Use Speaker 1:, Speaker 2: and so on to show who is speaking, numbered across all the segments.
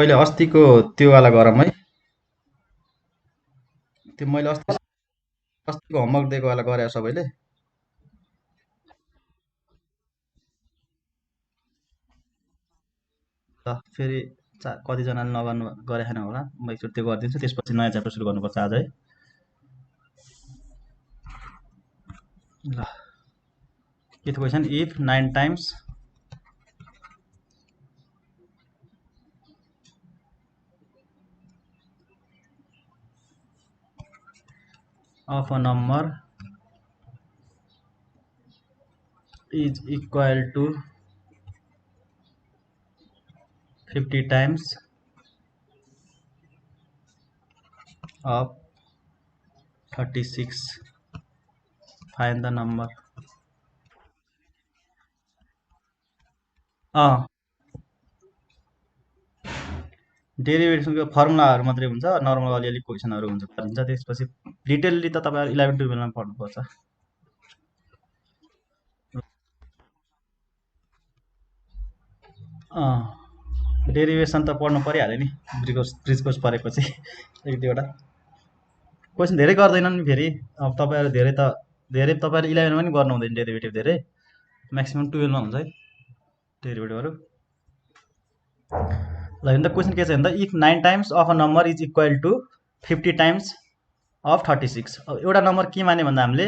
Speaker 1: पहिले अस्तिको त्यो वाला गरौँ है। त्यो मैले अस्तिको होमवर्क दिएको वाला गरे सबैले। ल फेरि कतिजनाले नगर्नु गरे छैन होला, म एकचोटि त्यो गरिदिन्छु, त्यसपछि नयाँ च्याप्टर सुरु गर्नुपर्छ आज है। ल के थियो question? If 9 times of a number is equal to 50 times of 36, find the number. डेरिभेसनको फर्मुलाहरू मात्रै हुन्छ, नर्मल अलिअलि क्वेसनहरू हुन्छ। त्यसपछि डिटेलली त तपाईँहरू 11-12मा पढ्नुपर्छ। डेरिभेसन त पढ्नु परिहाल्यो नि, ब्रिज कोर्स पढेपछि एक दुईवटा क्वेसन धेरै गर्दैनन् नि फेरि। अब तपाईँहरू धेरै तपाईँहरू 11मा पनि गर्नु हुँदैन डेरिभेटिभ, धेरै म्याक्सिमम् 12मा हुन्छ है डेरिभेटिभहरू। ल हेर्नु त क्वेसन के छ भन्दा, if 9 times of a number is equal to 50 times of 36। अब एउटा नम्बर के माने भन्दा हामीले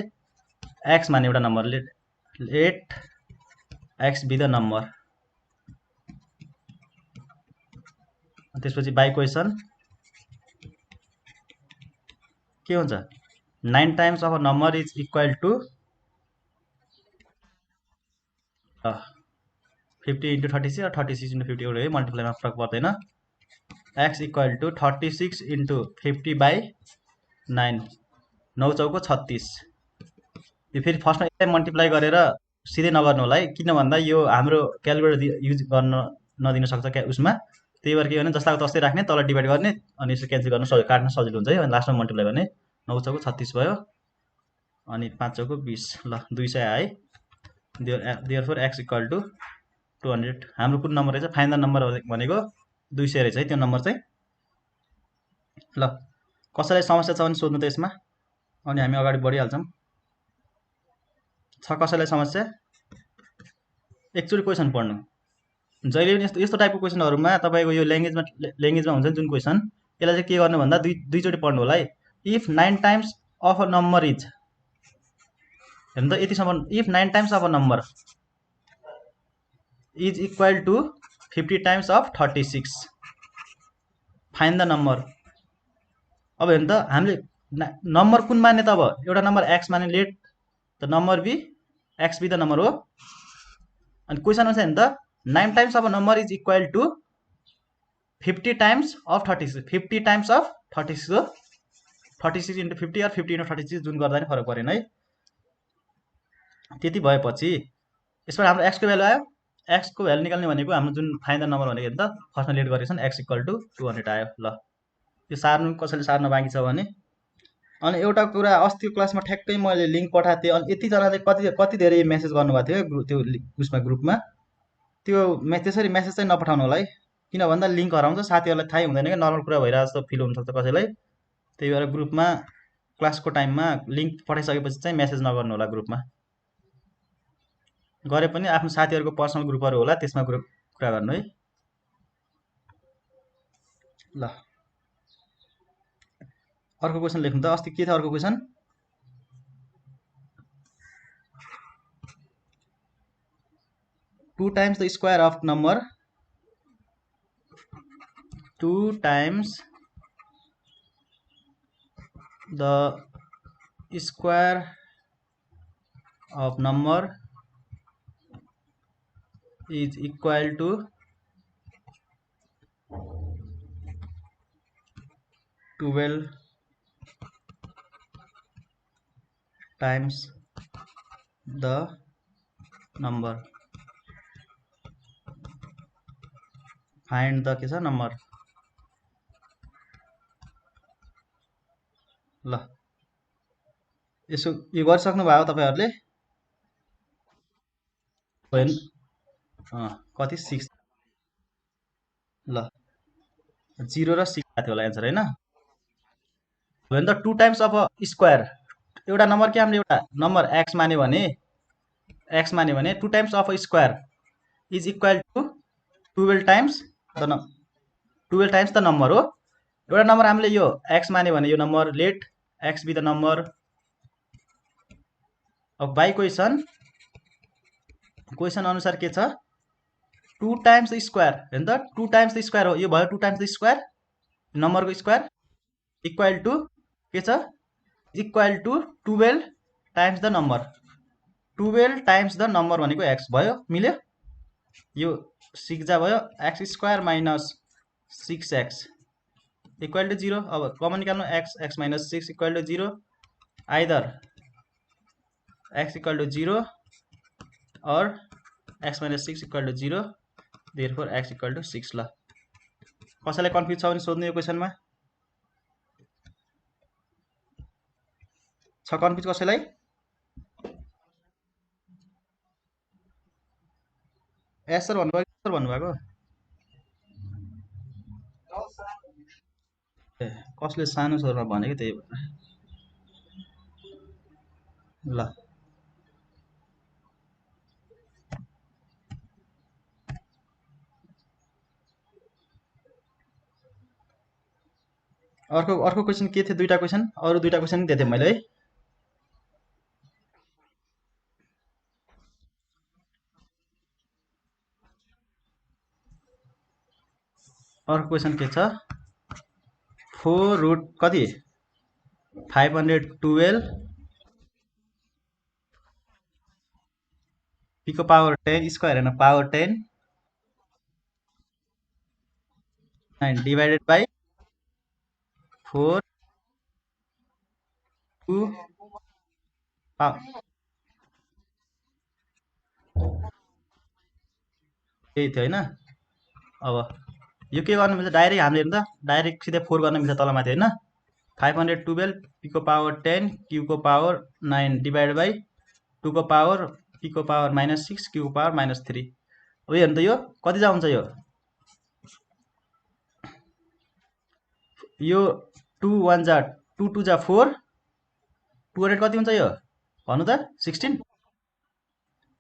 Speaker 1: एक्स माने एउटा नम्बरले, let x be the number. त्यसपछि बाई क्वेसन के हुन्छ? 9 times of a number is equal to 50 into 36 र 36 इन्टु 50 एउटा है, मल्टिप्लाईमा फरक पर्दैन। X equal to 36 into 50 by 9, 9 चौको 36। यो फेरि फर्स्टमा यसलाई मल्टिप्लाई गरेर सिधै नगर्नु होला है, किन भन्दा यो हाम्रो क्यालकुलेटर युज गर्न नदिन सक्छ उसमा। त्यही भएर के भने जस्ताको तस्तै राख्ने, तल डिभाइड गर्ने, अनि यसो क्यान्सल गर्न सजिलो, काट्न सजिलो हुन्छ है। अनि लास्टमा मल्टिप्लाई गर्ने, 9 चौको 36 भयो, अनि 5 चौको 20। ल 200 आयो है। Therefore x equal to 200। हाम्रो कुन नम्बर रहेछ? फाइनल नम्बर भनेको 200 रहेछ है त्यो नम्बर चाहिँ। ल कसैलाई समस्या छ भने सोध्नु त यसमा, अनि हामी अगाडि बढिहाल्छौँ। छ कसैलाई समस्या? एकचोटि क्वेसन पढ्नु। जहिले पनि यस्तो टाइपको क्वेसनहरूमा तपाईँको यो ल्याङ्ग्वेजमा हुन्छ जुन क्वेसन, यसलाई चाहिँ के गर्नु भन्दा दुईचोटि पढ्नु होला है। If 9 times of a number is, हेर्नु त यतिसम्म, if 9 times of a number is equal to 50 times of 36, find the number. अब हेर्नु त हामीले नम्बर कुन मान्ने त? अब एउटा नम्बर एक्स माने, let the number be x be the number हो। अनि क्वेसन अनुसार हेर्नु त 9 times of a number is equal to 50 times of 36, 50 times of 36 हो। 36 इन्टु 50 या 50 इन्टु 36 जुन गर्दा नि फरक परेन है। त्यति भएपछि यसबाट हाम्रो एक्सको भ्यालु आयो। एक्सको भ्यालु निकाल्ने भनेको हाम्रो जुन फाइनल नम्बर भनेको हेर्नु त, फर्स्टमा लेट गरेको छ एक्स इक्वल टु 200 आयो। ल यो सार्नु, कसैले सार्न बाँकी छ भने। अनि एउटा कुरा, अस्तिको क्लासमा ठ्याक्कै मैले लिङ्क पठाएको थिएँ, अनि यतिजनाले कति धेरै मेसेज गर्नुभएको थियो त्यो उसमा ग्रुपमा। त्यो त्यसरी मेसेज चाहिँ नपठाउनु होला है, किन भन्दा लिङ्क हराउँछ, साथीहरूलाई थाहै हुँदैन कि नर्मल कुरा भइरहेको जस्तो फिल हुनसक्छ कसैलाई। त्यही भएर ग्रुपमा क्लासको टाइममा लिङ्क पठाइसकेपछि चाहिँ मेसेज नगर्नु होला ग्रुपमा। गरे पनि आफ्नो साथीहरूको पर्सनल ग्रुपहरू होला, त्यसमा कुरा गर्नु है। ल अर्को क्वेसन लेख्नु त। अस्ति के थियो अर्को question? 2 times the square of number, 2 times the square of number is equal to 12 times the number, find the के छ नम्बर। ल यसो यो गरिसक्नु भयो तपाईँहरूले? कति 6? ल 0 र 6 आएको थियो होला एन्सर हैन। भने त 2 टाइम्स अफ अ स्क्वायर एउटा नम्बर के हामीले एउटा नम्बर x मान्यो भने 2 times of a square is equal to 12 times the 12 times the number हो। एउटा नम्बर हामीले यो x मान्यो भने यो number let x be the number. अब बाई क्वेसन अनुसार के छ 2 टाइम्स द स्क्वायर हैन त 2 टाइम्स द स्क्वायर हो। यो भयो 2 टाइम्स द स्क्वायर नम्बरको स्क्वायर इक्वल टु के छ equal to 12 times the number. 12 times the number भनेको x भयो। मिल्यो? यो 6 जा भयो x square minus 6x equal to 0। अब कमन निकाल्नु x minus 6 equal to 0। Either x equal to 0 और x minus 6 equal to 0 therefore x equal to 6। ल कसैलाई कन्फ्युज छ भने सोध्नु यो क्वेसनमा। छ कन्फ्युज कसैलाई? एस सर भन्नुभएको ए कसले सानो स्वरमा भनेको त्यही भएर। ल अर्को क्वेसन के थियो? दुईटा क्वेसन, अरू दुईटा क्वेसन दिएको थिएँ मैले है। अर्को क्वेसन के छ 4 रुट कति 512 पीको पावर 10 स्क्वायर हैन पावर 10 9 डिवाइडेड बाई 4 2 त्यही थियो हैन। अब यो के गर्नु मिल्छ डाइरेक्ट हामीले हेर्नु त डाइरेक्ट सिधै 4 गर्न मिल्छ तलमाथि हैन। 512 पीको पावर 10 क्यूको पावर 9 डिवाइड बाई 2 को पावर पीको पावर माइनस 6 क्यूको पावर माइनस 3। अब हेर्नु त यो कति जा हुन्छ यो 2 1 जा 2 2 जा 4 200 कति हुन्छ यो भन्नु त 16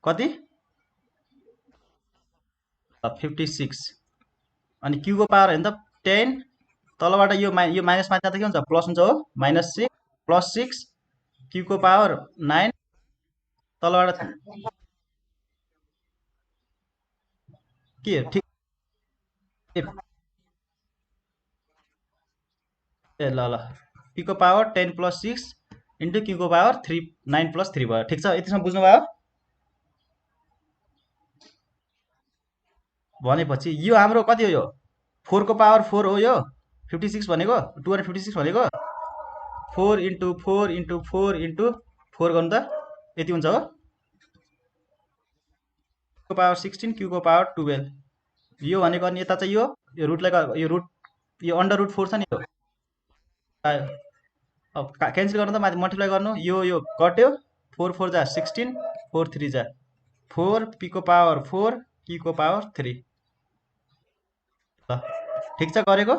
Speaker 1: कति 56 अनि क्यूको पावर हेर्नु त 10 तलबाट यो माइनस माथि जाँदा के हुन्छ प्लस हुन्छ हो माइनस 6 प्लस 6 क्यूको पावर 9 तलबाट के ठिक ए ल पीको पावर 10 प्लस 6 इन्टु क्यूको पावर 3 9 प्लस 3 भयो। ठिक छ यतिसम्म बुझ्नुभयो? भनेपछि यो हाम्रो कति हो यो 4 को पावर 4 हो यो 56 भनेको 256 भनेको 4 इन्टु 4 इन्टु 4 इन्टु 4 गर्नु त यति हुन्छ हो को पावर 16 क्यूको पावर 12 यो भनेको अनि यता चाहिँ यो रुटलाई यो अन्डर रुट 4 छ नि यो अब क्यान्सल गर्नु त माथि मल्टिप्लाई गर्नु यो कट्यो 4 4 जा 16 4 3 जा 4 पीको पावर 4 क्यूको पावर 3। ल ठिक छ गरेको?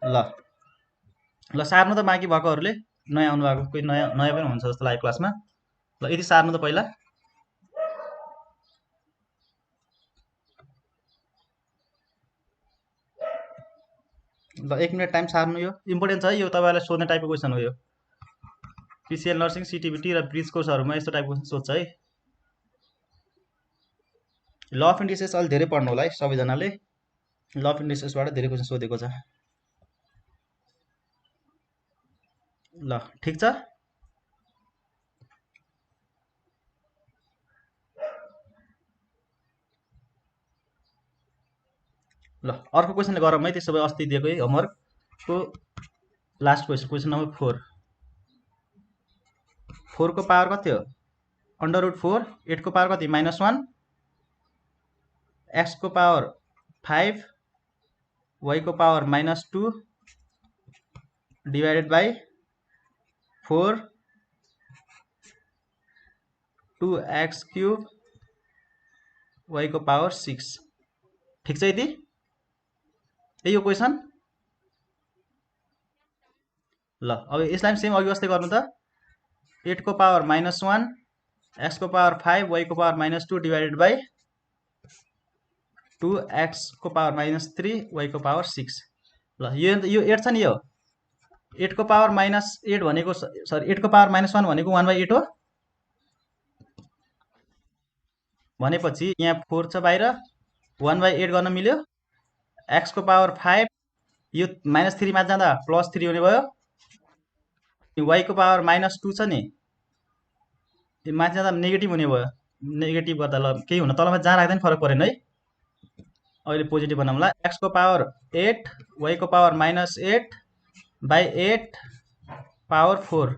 Speaker 1: ल ल सार्नु त बाँकी भएकोहरूले नयाँ आउनुभएको कोही नयाँ पनि हुन्छ जस्तो लाग्यो क्लासमा। ल यति सार्नु त पहिला। ल 1 मिनट टाइम सार्नु यो इम्पोर्टेन्ट छ यो तपाईँहरूलाई सोध्ने टाइपको क्वेसन हो यो पिसिएल नर्सिङ सिटिबिटी र ब्रिज कोर्सहरूमा यस्तो टाइपको क्वेसन सोध्छ है। ल अफ इन्डिसेस अलि धेरै पढ्नु होला है सबैजनाले। ल अफ इन्डिसेसबाट धेरै क्वेसन सोधेको छ। ल ठिक छ। ल अर्को क्वेसनले गरौँ है त्यसो भए अस्ति दिएको है होमवर्कको लास्ट क्वेसन नम्बर 4 4 को पावर कति हो अन्डर रुट 4 8 को पावर कति -1 x को पावर 5 y को power -2 divided by 4 2x cube y को पावर 6 ठिक छ यति यो क्वेसन। ल अब यसलाई पनि सेम अघि जस्तै गर्नु त। 8 को पावर -1 x को पावर 5 y को पावर -2 डिवाइडेड बाई 2 x को पावर -3 y को पावर 6। ल यो 8 छ नि, यो 8 को पावर -8 भनेको सरी 8 को पावर -1 भनेको 1/8 हो भनेपछि यहाँ 4 छ बाहिर 1/8 गर्न मिल्यो। x को पावर 5 यो -3 मा जाँदा +3 हुने भयो। y को पावर -2 छ नि, यो माथि जाँदा नेगेटिभ हुने भयो। नेगेटिभ गर्दा ल केही हुन तलमा जहाँ राख्दा पनि फरक परेन है। अहिले पोजिटिभ बनाउँला। x को पावर 8 y को पावर -8 बाई 8 पावर 4।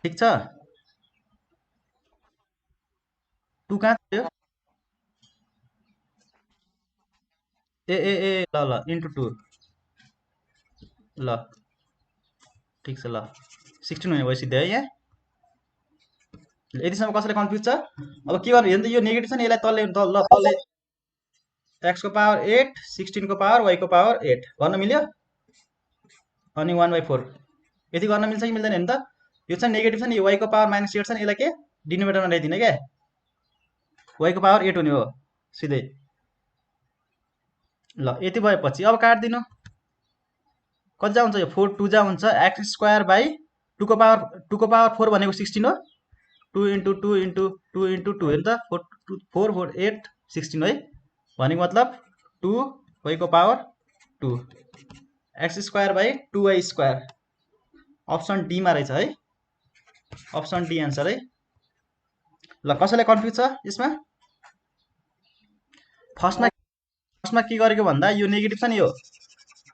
Speaker 1: ठिक छ। 2 कहाँ थियो? ए ल ल इन्टु 2 ल ठिक छ। ल 16 हुने भयो सिधै है। यहाँ यतिसम्म कसैले कन्फ्युज छ? अब के गर्नु हेर्नु त, यो नेगेटिभ छ नि, यसलाई तलले ल तलले x को पावर 8 16 को पावर y को पावर 8 गर्न मिल्यो। अनि 1/4 यति गर्न मिल्छ कि मिल्दैन हेर्नु त। यो चाहिँ नेगेटिभ छ नि, y को पावर -8 छ नि, यसलाई के डिनोमिनेटरमा ल्याइदिने क्या, y को पावर 8 हुने हो सिधै। ल यति भएपछि अब काट्दिनु। कति जा हुन्छ यो 4 2 जा हुन्छ x² बाई 2 को पावर 4 भनेको 16 हो। 2 इन्टु 2 इन्टु 2 इन्टु 2 हेर्नु त 4 4 8 16 है। भनेको मतलब 2 y को power 2 x² by 2y²। Option D मा रहेछ है, अप्सन डी एन्सर है। ल कसैलाई कन्फ्युज छ यसमा? फर्स्टमा के गरेको भन्दा यो नेगेटिभ छ नि, यो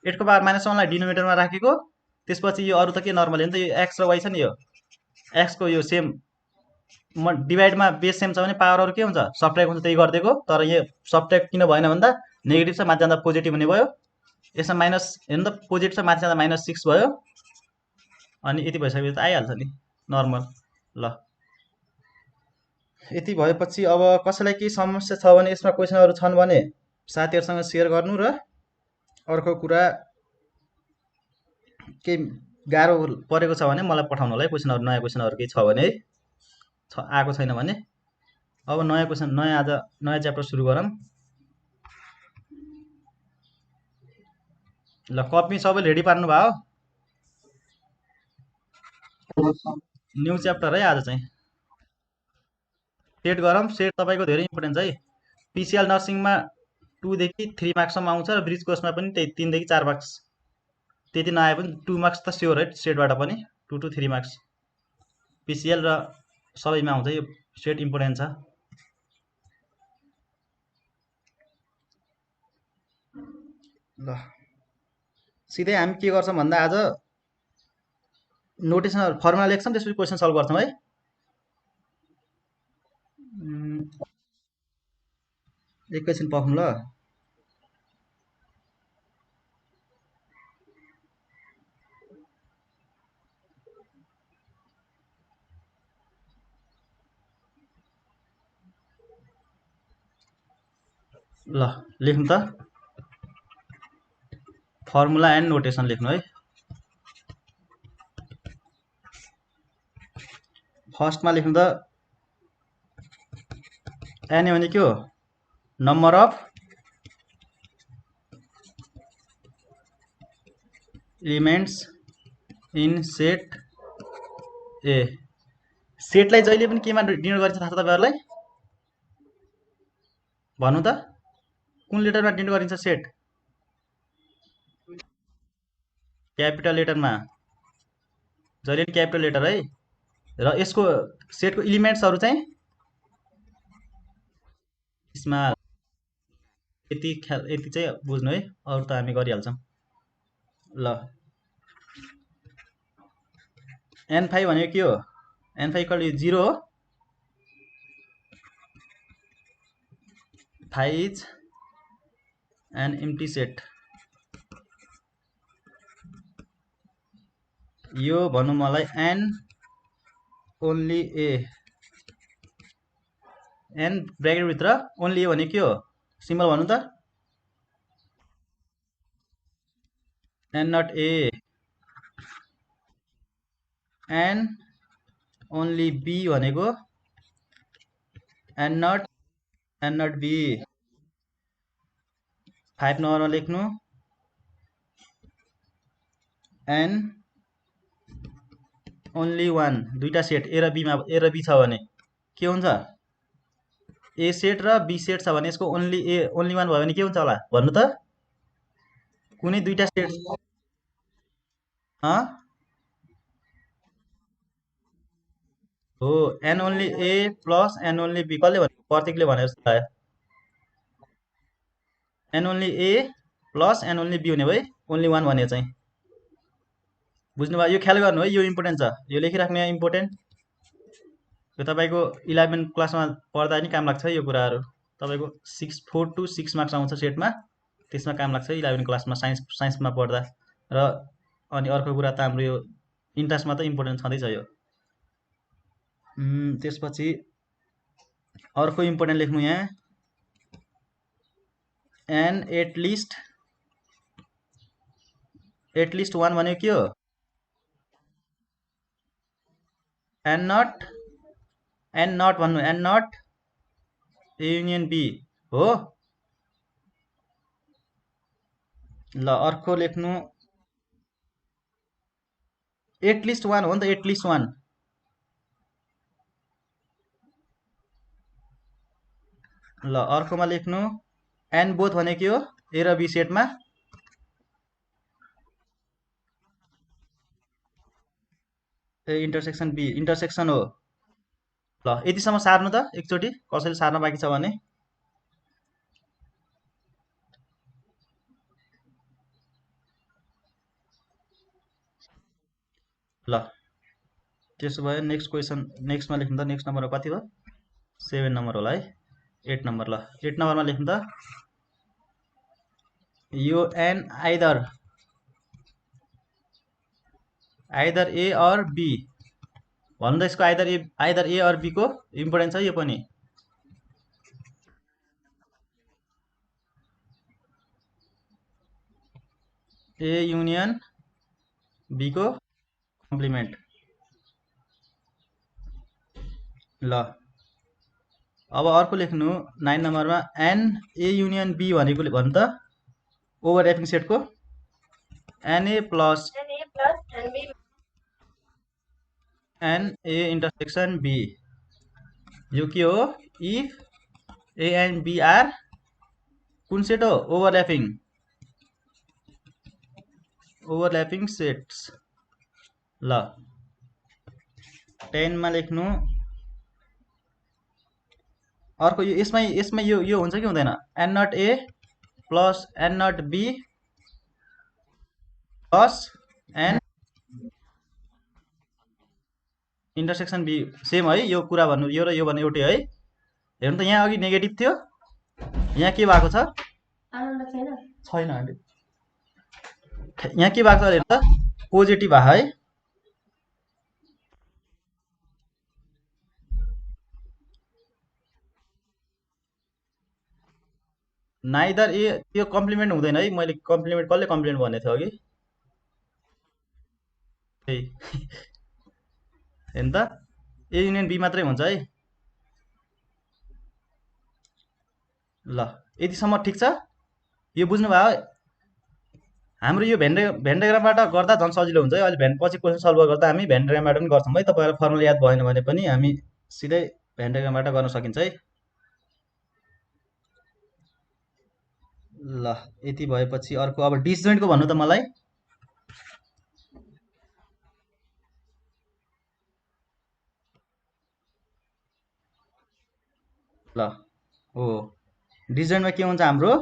Speaker 1: 8 को पावर -1 लाई डिनोमिनेटरमा राखेको। त्यसपछि यो अरू त के नर्मल हेर्नु त, यो x र y छ नि, यो x को यो सेम डिभाइडमा बेस सेम छ भने पावर अरू के हुन्छ सब्ट्र्याक्ट हुन्छ, त्यही गरिदिएको। तर यो सब्ट्र्याक्ट किन भएन भन्दा नेगेटिभ छ, माथि जाँदा पोजिटिभ हुने भयो। यसमा माइनस हेर्नु त पोजिटिभ छ, माथि जाँदा -6 भयो। अनि यति भइसकेपछि त आइहाल्छ नि नर्मल। ल यति भएपछि अब कसैलाई केही समस्या छ भने, यसमा क्वेसनहरू छन् भने साथीहरूसँग सेयर गर्नु। र अर्को कुरा केही गाह्रो परेको छ भने मलाई पठाउनु होला है, क्वेसनहरू नयाँ क्वेसनहरू केही छ भने है, आएको छैन भने। अब नयाँ क्वेसन आज नयाँ च्याप्टर सुरु गरौँ। ल कपी सबैले रेडी पार्नु भयो? न्यू च्याप्टर है आज चाहिँ सेट गरौँ। सेट तपाईँको धेरै इम्पोर्टेन्ट है। पिसिएल नर्सिङमा 2 देखि 3 मार्क्ससम्म आउँछ र ब्रिज कोर्समा पनि त्यही 3 देखि 4 मार्क्स। त्यति नआए पनि 2 मार्क्स त स्योर है सेटबाट पनि, 2 to 3 मार्क्स पिसिएल र सबैमा आउँछ। यो सेट इम्पोर्टेन्ट छ। ल सिधै हामी के गर्छौँ भन्दा आज नोटेसनहरू फर्मुला लेख्छौँ, त्यसपछि क्वेसन सल्भ गर्छौँ है। एकैछिन पर्खौँ ल। ल लेख्नु त, फर्मुला एन्ड नोटेसन लेख्नु है। फर्स्टमा लेख्नु त एन भने के हो, number of elements in set A. सेटलाई जहिले पनि केमा डिनोट गरिन्छ थाहा छ तपाईँहरूलाई? भन्नु त, कुन लेटरमा डिनोट गरिन्छ सेट? क्यापिटल लेटरमा, जहिले पनि क्यापिटल लेटर है। र यसको सेटको एलिमेन्ट्सहरू चाहिँ स्मल। यति चाहिँ बुझ्नु है, अरू त हामी गरिहाल्छौँ। ल n5 भनेको के हो? n5 = 0 हो। 5 इज एन एम्प्टी सेट। यो भन्नु मलाई n ओन्ली ए एन ब्रेकेटभित्र ओन्ली ए भने के हो सिम्बल भन्नु त n not A n only B भनेको एन नट बी 5 नम्बरमा लेख्नु एन ओन्ली वान दुईटा सेट ए र बी छ भने के हुन्छ ए सेट र बी सेट छ भने यसको ओन्ली वान भयो भने के हुन्छ होला भन्नु त कुनै दुईटा सेट हो n only A plus n only B कसले भने प्रत्येकले भने जस्तो लाग्यो n only A plus n only B हुने भए ओन्ली वान भने चाहिँ बुझ्नुभयो यो ख्याल गर्नु है यो इम्पोर्टेन्ट छ यो लेखिराख्ने इम्पोर्टेन्ट यो तपाईँको 11 क्लासमा पढ्दा नि काम लाग्छ यो कुराहरू तपाईँको 4 to 6 मार्क्स आउँछ सेटमा त्यसमा काम लाग्छ 11 क्लासमा साइन्समा पढ्दा र अनि अर्को कुरा त हाम्रो यो इन्ट्रान्समा त इम्पोर्टेन्ट छँदैछ यो त्यसपछि अर्को इम्पोर्टेन्ट लेख्नु यहाँ एन एटलिस्ट वान भनेको के हो एन नट भन्नु n not A union B हो ल अर्को लेख्नु एटलिस्ट वान हो नि त एटलिस्ट वान ल अर्कोमा लेख्नु एन बोथ भने के हो ए र बी सेटमा ए इन्टरसेक्सन बी इन्टरसेक्सन हो ल यतिसम्म सार्नु त एकचोटि कसैले सार्न बाँकी छ भने ल त्यसो भए नेक्स्ट क्वेसन नेक्स्टमा लेख्नु त नेक्स्ट नम्बर कति हो 7 नम्बर होला है 8 नम्बर ल 8 नम्बरमा लेख्नु त यो n either A or B भन्नु त यसको आइदर ए अर बी को इम्पोर्टेन्ट छ यो पनि ए युनियन बी को कम्प्लिमेन्ट ल अब अर्को लेख्नु 9 नम्बरमा एन ए युनियन बी भनेको भन्नु त ओभरल्यापिङ सेटको n A plus n A intersection B यो के हो if A and B are कुन सेट हो ओभरल्यापिङ सेट्स ल 10 मा लेख्नु अर्को यो यसमा यो हुन्छ कि हुँदैन n not A plus n not B plus n intersection B same है यो कुरा भन्नु यो र यो भन्नु एउटै है हेर्नु त यहाँ अघि नेगेटिभ थियो यहाँ के भएको छ छैन यहाँ के भएको छ हेर्नु त पोजिटिभ भयो है नाइदर ए यो कम्प्लिमेन्ट हुँदैन है मैले कम्प्लिमेन्ट कसले कम्प्लिमेन्ट भन्ने थियो अघि त्यही हेर्नु त ए युनियन बी मात्रै हुन्छ है ल यतिसम्म ठिक छ यो बुझ्नुभयो हाम्रो यो भेन्डाग्रामबाट गर्दा झन् सजिलो हुन्छ है अहिले पछि क्वेसन सल्भ गर्दा हामी भेन्डाग्रामबाट पनि गर्छौँ है तपाईँलाई फर्मुला याद भएन भने पनि हामी सिधै भेन्डाग्रामबाट गर्न सकिन्छ है ल यति भएपछि अर्को अब डिसजोइन्टको भन्नु त मलाई ल हो डिसजोइन्टमा के हुन्छ हाम्रो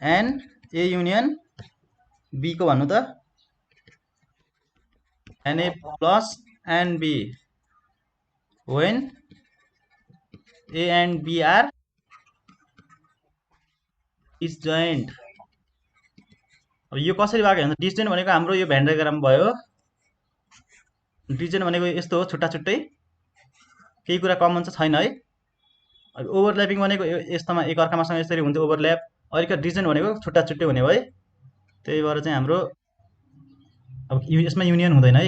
Speaker 1: एन ए युनियन बी को भन्नु त n A plus n B when A and B are disjoint अब यो कसरी भएको हेर्नु डिसजोइन्ट भनेको हाम्रो यो भेन्डाग्राम भयो डिसजोइन्ट भनेको यस्तो हो छुट्टा छुट्टै केही कुरा कमन चाहिँ छैन है ओभरल्यापिङ भनेको यस्तोमा एक अर्कामासँग यसरी हुन्थ्यो ओभरल्याप, अहिलेको डिजन भनेको छुट्टा छुट्टै हुने भयो है। त्यही भएर चाहिँ हाम्रो अब यसमा युनियन हुँदैन है,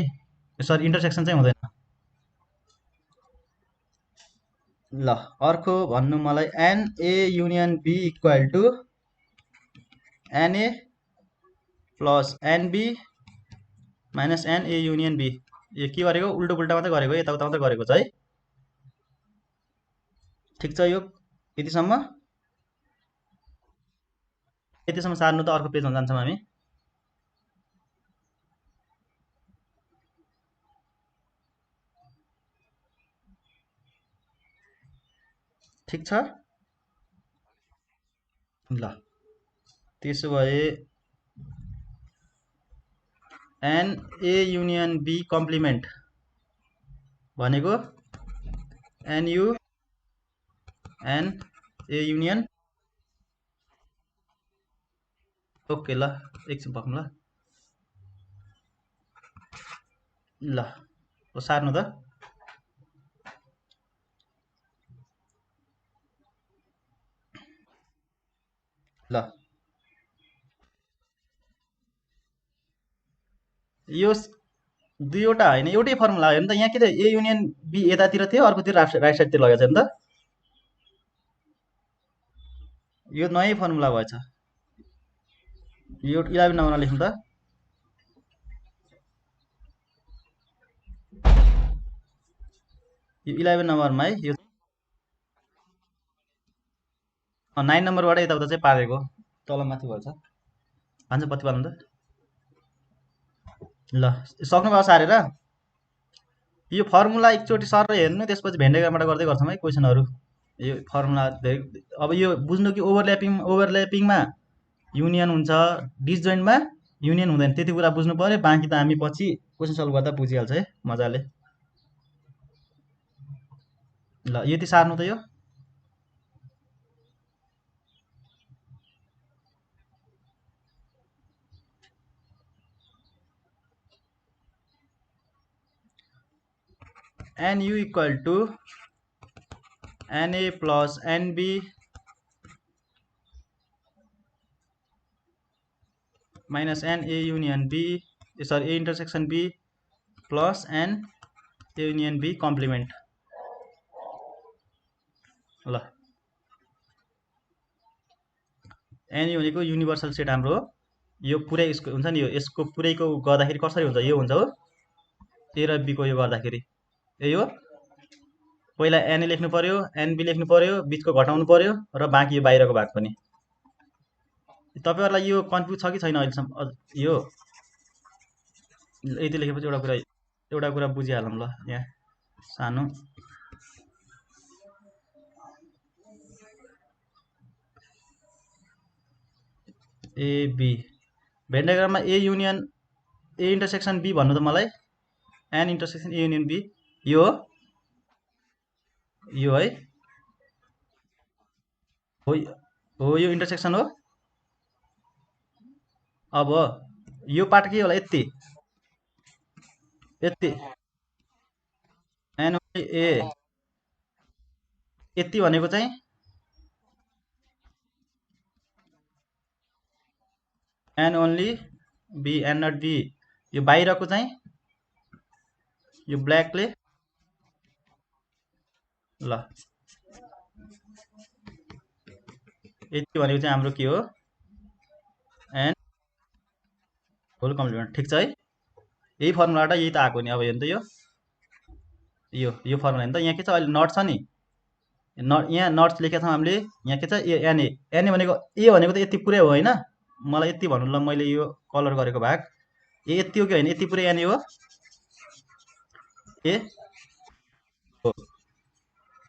Speaker 1: सरी इन्टरसेक्सन चाहिँ हुँदैन। ल अर्को भन्नु मलाई NA union B equal to NA plus NB minus NA union B. यो के गरेको उल्टो पुल्टा मात्रै गरेको, यताउता मात्रै गरेको छ है। ठिक छ, यो यतिसम्म सार्नु त अर्को पेजमा जान्छौँ हामी। ठिक छ, ल त्यसो भए एनए युनियन बी कम्प्लिमेन्ट भनेको एनयु एनए युनियन। ओके, ल एकछिन पक्नु ल। ल सार्नु त। ल यो दुईवटा होइन, एउटै फर्मुला हो नि त। यहाँ के त ए युनियन बी यतातिर थियो, अर्कोतिर राइट साइडतिर लगेको छ नि त। यो नयाँ फर्मुला भएछ। यो 11 नम्बरमा लेख्नु त। यो 11 नम्बरमा है, यो 9 नम्बरबाट यताउता चाहिँ पारेको तलमाथि भएछ। भन्छ पत्ती पार्नु त। ल सक्नुभयो सारेर। यो फर्मुला एकचोटि सर हेर्नु, त्यसपछि भेन्डेग्रामबाट गर्दै गर्छौँ है क्वेसनहरू। यो फर्मुला अब यो बुझ्नु कि ओभरल्यापिङमा युनियन हुन्छ, डिसजोइन्टमा युनियन हुँदैन, त्यति कुरा बुझ्नु पर्यो। बाँकी त हामी पछि क्वेसन सल्भ गर्दा बुझिहाल्छ है मजाले। ल यति सार्नु त। यो NU equal to NA plus NB minus NA union B, sorry A intersection B plus n A union B complement. ल एनयु भनेको युनिभर्सल सेट हाम्रो हो। यो पुरै यसको हुन्छ नि, यसको पुरैको गर्दाखेरि कसरी हुन्छ, यो हुन्छ हो ए र बीको यो गर्दाखेरि यही हो। पहिला एनए लेख्नु पर्यो, एनबी लेख्नु पर्यो, बिचको घटाउनु पर्यो, र बाँकी यो बाहिरको भाग पनि। तपाईँहरूलाई यो कन्फ्युज छ कि छैन अहिलेसम्म? यो यति लेखेपछि एउटा कुरा बुझिहालौँ ल। यहाँ सानो एबी भेन्डाग्राममा A union A intersection B भन्नु त मलाई। N intersection A union B यो है हो यो इन्टरसेक्सन हो। अब यो पार्ट के होला, यति एन ए यति भनेको चाहिँ n only B n not B. यो बाहिरको चाहिँ यो ब्ल्याकले ल यति भनेको चाहिँ हाम्रो के हो, एन होल कम्प्लिमेन्ट। ठिक छ है, यही फर्मुलाबाट यही त आएको नि। अब हेर्नु त यो फर्मुला हेर्नु त। यहाँ के छ अहिले नट छ नि, यहाँ नट्स लेखेका छौँ हामीले। यहाँ के छ एनए भनेको ए भनेको त यति पुरै हो होइन। मलाई यति भन्नु ल, मैले यो कलर गरेको भाग ए यति हो कि होइन, यति पुरै एनए हो ए हो।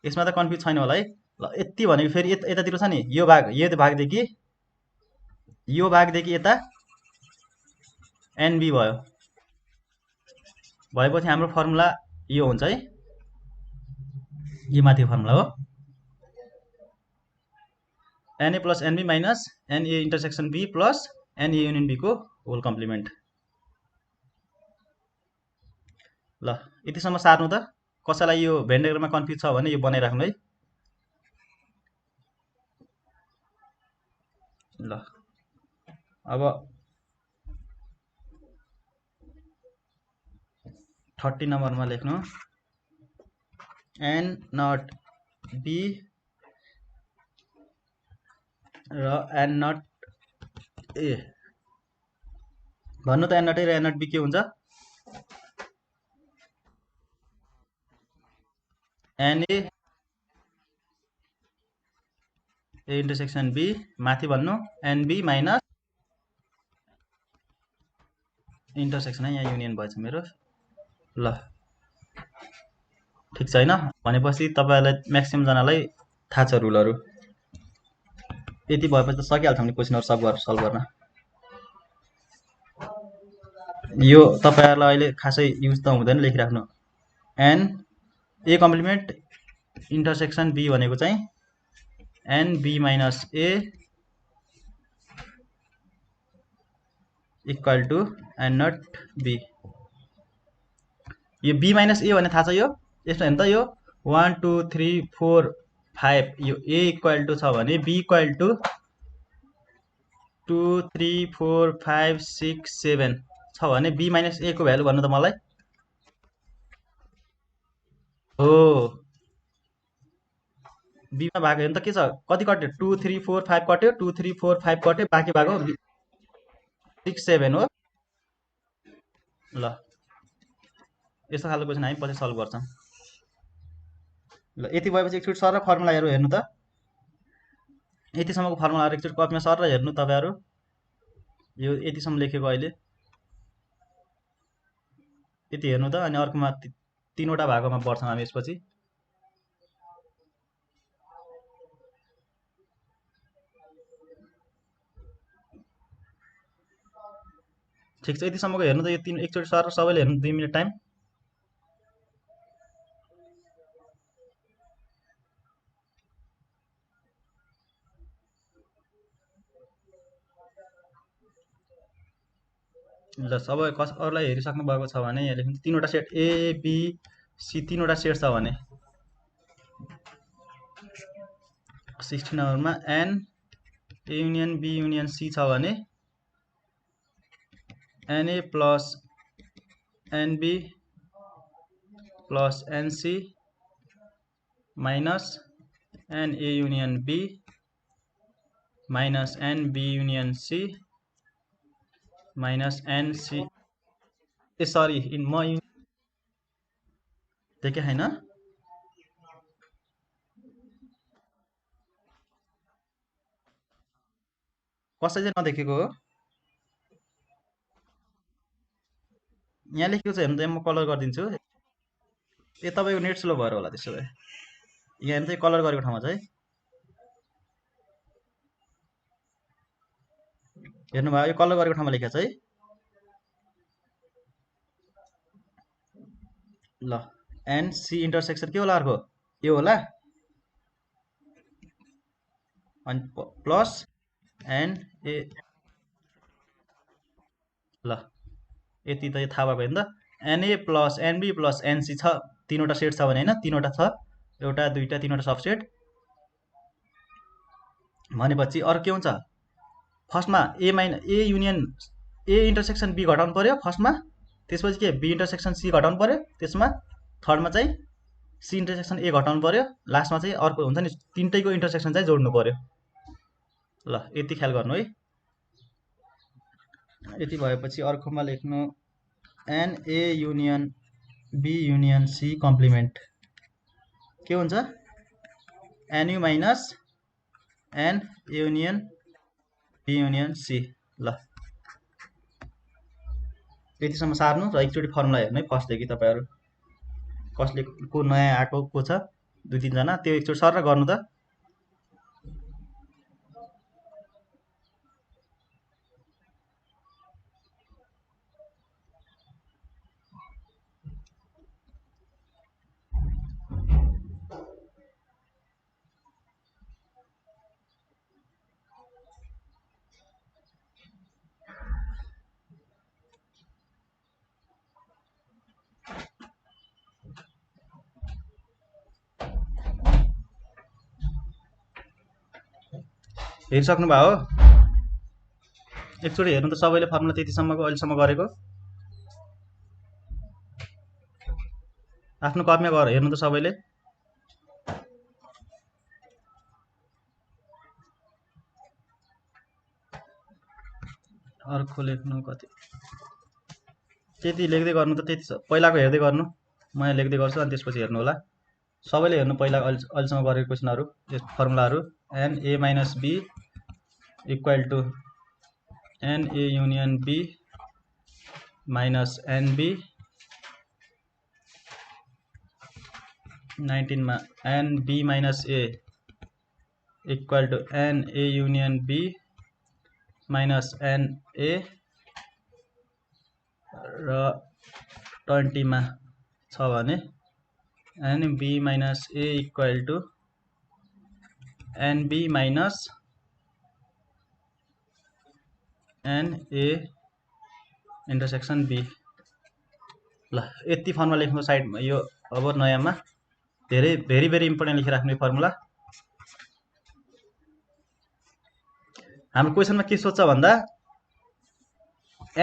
Speaker 1: यसमा त कन्फ्युज छैन होला है। ल यति भनेको फेरि यतातिर छ नि, यो भागदेखि यता एनबी भयो। भएपछि हाम्रो फर्मुला यो हुन्छ है, यो माथि फर्मुला हो NA plus NB minus NA intersection B plus NA union B को होल कम्प्लिमेन्ट। ल यतिसम्म सार्नु त। कसैलाई यो भेन्डाग्राममा कन्फ्युज छ भने यो बनाइराख्नु है। ल अब 30 नम्बरमा लेख्नु n नट b र n नट a भन्नु त n नट a र n नट b के हुन्छ n a इन्टरसेक्सन b माथि भन्नु n b माइनस इन्टरसेक्सन है यहाँ युनियन भएछ मेरो ल ठिक छ हैन भनेपछि तपाईहरुलाई म्याक्सिमम जनालाई थाहा छ रुलहरु यति भएपछि त सकिहाल्छ हामीले क्वेशनहरु सल्भ गर्न यो तपाईहरुलाई अहिले खासै युज त हुँदैन लेखिराख्नु n a complement intersection b भनेको चाहिँ n b minus a equal to n not b यो b माइनस a भन्ने थाहा छ यो यस्तो हेर्नु त यो 1 2 3 4 5 यो a इक्वल टु छ भने b इक्वल टु 2 3 4 5 6 7 छ भने b माइनस a को भ्यालु भन्नु त मलाई हो b मा भाग हेर्नु त के छ कति कट्यो 2 3 4 5 कट्यो 2 3 4 5 कट्यो बाँकी भाग हो 6 7 हो ल यस्तो खालको क्वेशन हामी पछि सल्भ गर्छौं ल यति भएपछि एकचोटी सर फर्मुलाहरु हेर्नु त यतिसम्मको फर्मुलाहरु एकचोटी कपीमा सर हेर्नु तपाईहरु यो यतिसम्म लेखेको अहिले यति हेर्नु त अनि अर्कोमा तीनवटा भागमा बढ्छौं हामी यसपछि ठीक छ यतिसम्मको हेर्नु त यो तीन एकचोटी सर सबैले हेर्नु 2 मिनेट टाइम ल सबै अरूलाई हेरिसक्नु भएको छ भने यहाँ लेख्नु तीनवटा सेट ए बी सी तीनवटा सेट छ भने 16 नम्बरमा n a union b union c छ भने na plus nb plus nc minus na union b minus nb union c minus nc A sorry in म देखे हैन कसै चाहिँ नदेखेको हो यहाँ लेखेको छ हेर्नु त म कलर गर्दिन्छु ए तपाईको नेट स्लो भएर होला त्यसो भए यहाँ हेर्नु त कलर गरेको ठाउँमा चाहिँ हेर्नु भयो यो कलर गरेको ठाउँमा लेखेको छ है ल एन सी इन्टरसेक्सन के होला अर्को यो होला अनि प्लस एन ए ल यति त थाहा भएको हैन त NA plus NB plus NC छ तीनवटा सेट छ भने हैन तीनवटा छ एउटा दुईटा तीनवटा सबसेट भनेपछि अर्को के हुन्छ फर्स्टमा A union A intersection B घटाउनु पर्यो फर्स्टमा त्यसपछि के बी इन्टरसेक्सन सी घटाउनु पर्यो त्यसमा थर्डमा चाहिँ सी इन्टरसेक्सन ए घटाउनु पर्यो लास्टमा चाहिँ अर्को हुन्छ नि तीनटैको इन्टरसेक्सन चाहिँ जोड्नु पर्यो ल यति ख्याल गर्नु है यति भएपछि अर्कोमा लेख्नु n A union B union C complement के हुन्छ n U minus n union B union C ल यतिसम्म सार्नु र एकचोटि फर्मुला हेर्नु है फर्स्टदेखि तपाईहरु कसले को नयाँ आएको को छ दुई तीन जना त्यो एकचोटि सर गर्नु त हेरिसक्नु भयो एकचोटि हेर्नु त सबैले फर्मुला त्यतिसम्मको अहिलेसम्म गरेको आफ्नो कपीमा गएर हेर्नु त सबैले। अर्को लेख्नु कति त्यति लेख्दै गर्नु त त्यति पहिलाको हेर्दै गर्नु। म यहाँ लेख्दै गर्छु अनि त्यसपछि हेर्नु होला। सबैले हेर्नु पहिला अहिलेसम्म गरेको क्वेसनहरू फर्मुलाहरू। NA minus B equal to NA union B minus NB 19 मा NB minus A equal to NA union B minus NA र 20 मा छ भने NB minus A equal to NB minus NA intersection B। ल यति फर्मुला लेख्नु साइडमा। यो अब नयाँमा धेरै भेरी भेरी इम्पोर्टेन्ट लेखिराख्नु फर्मुला। हाम्रो क्वेसनमा के सोध्छ भन्दा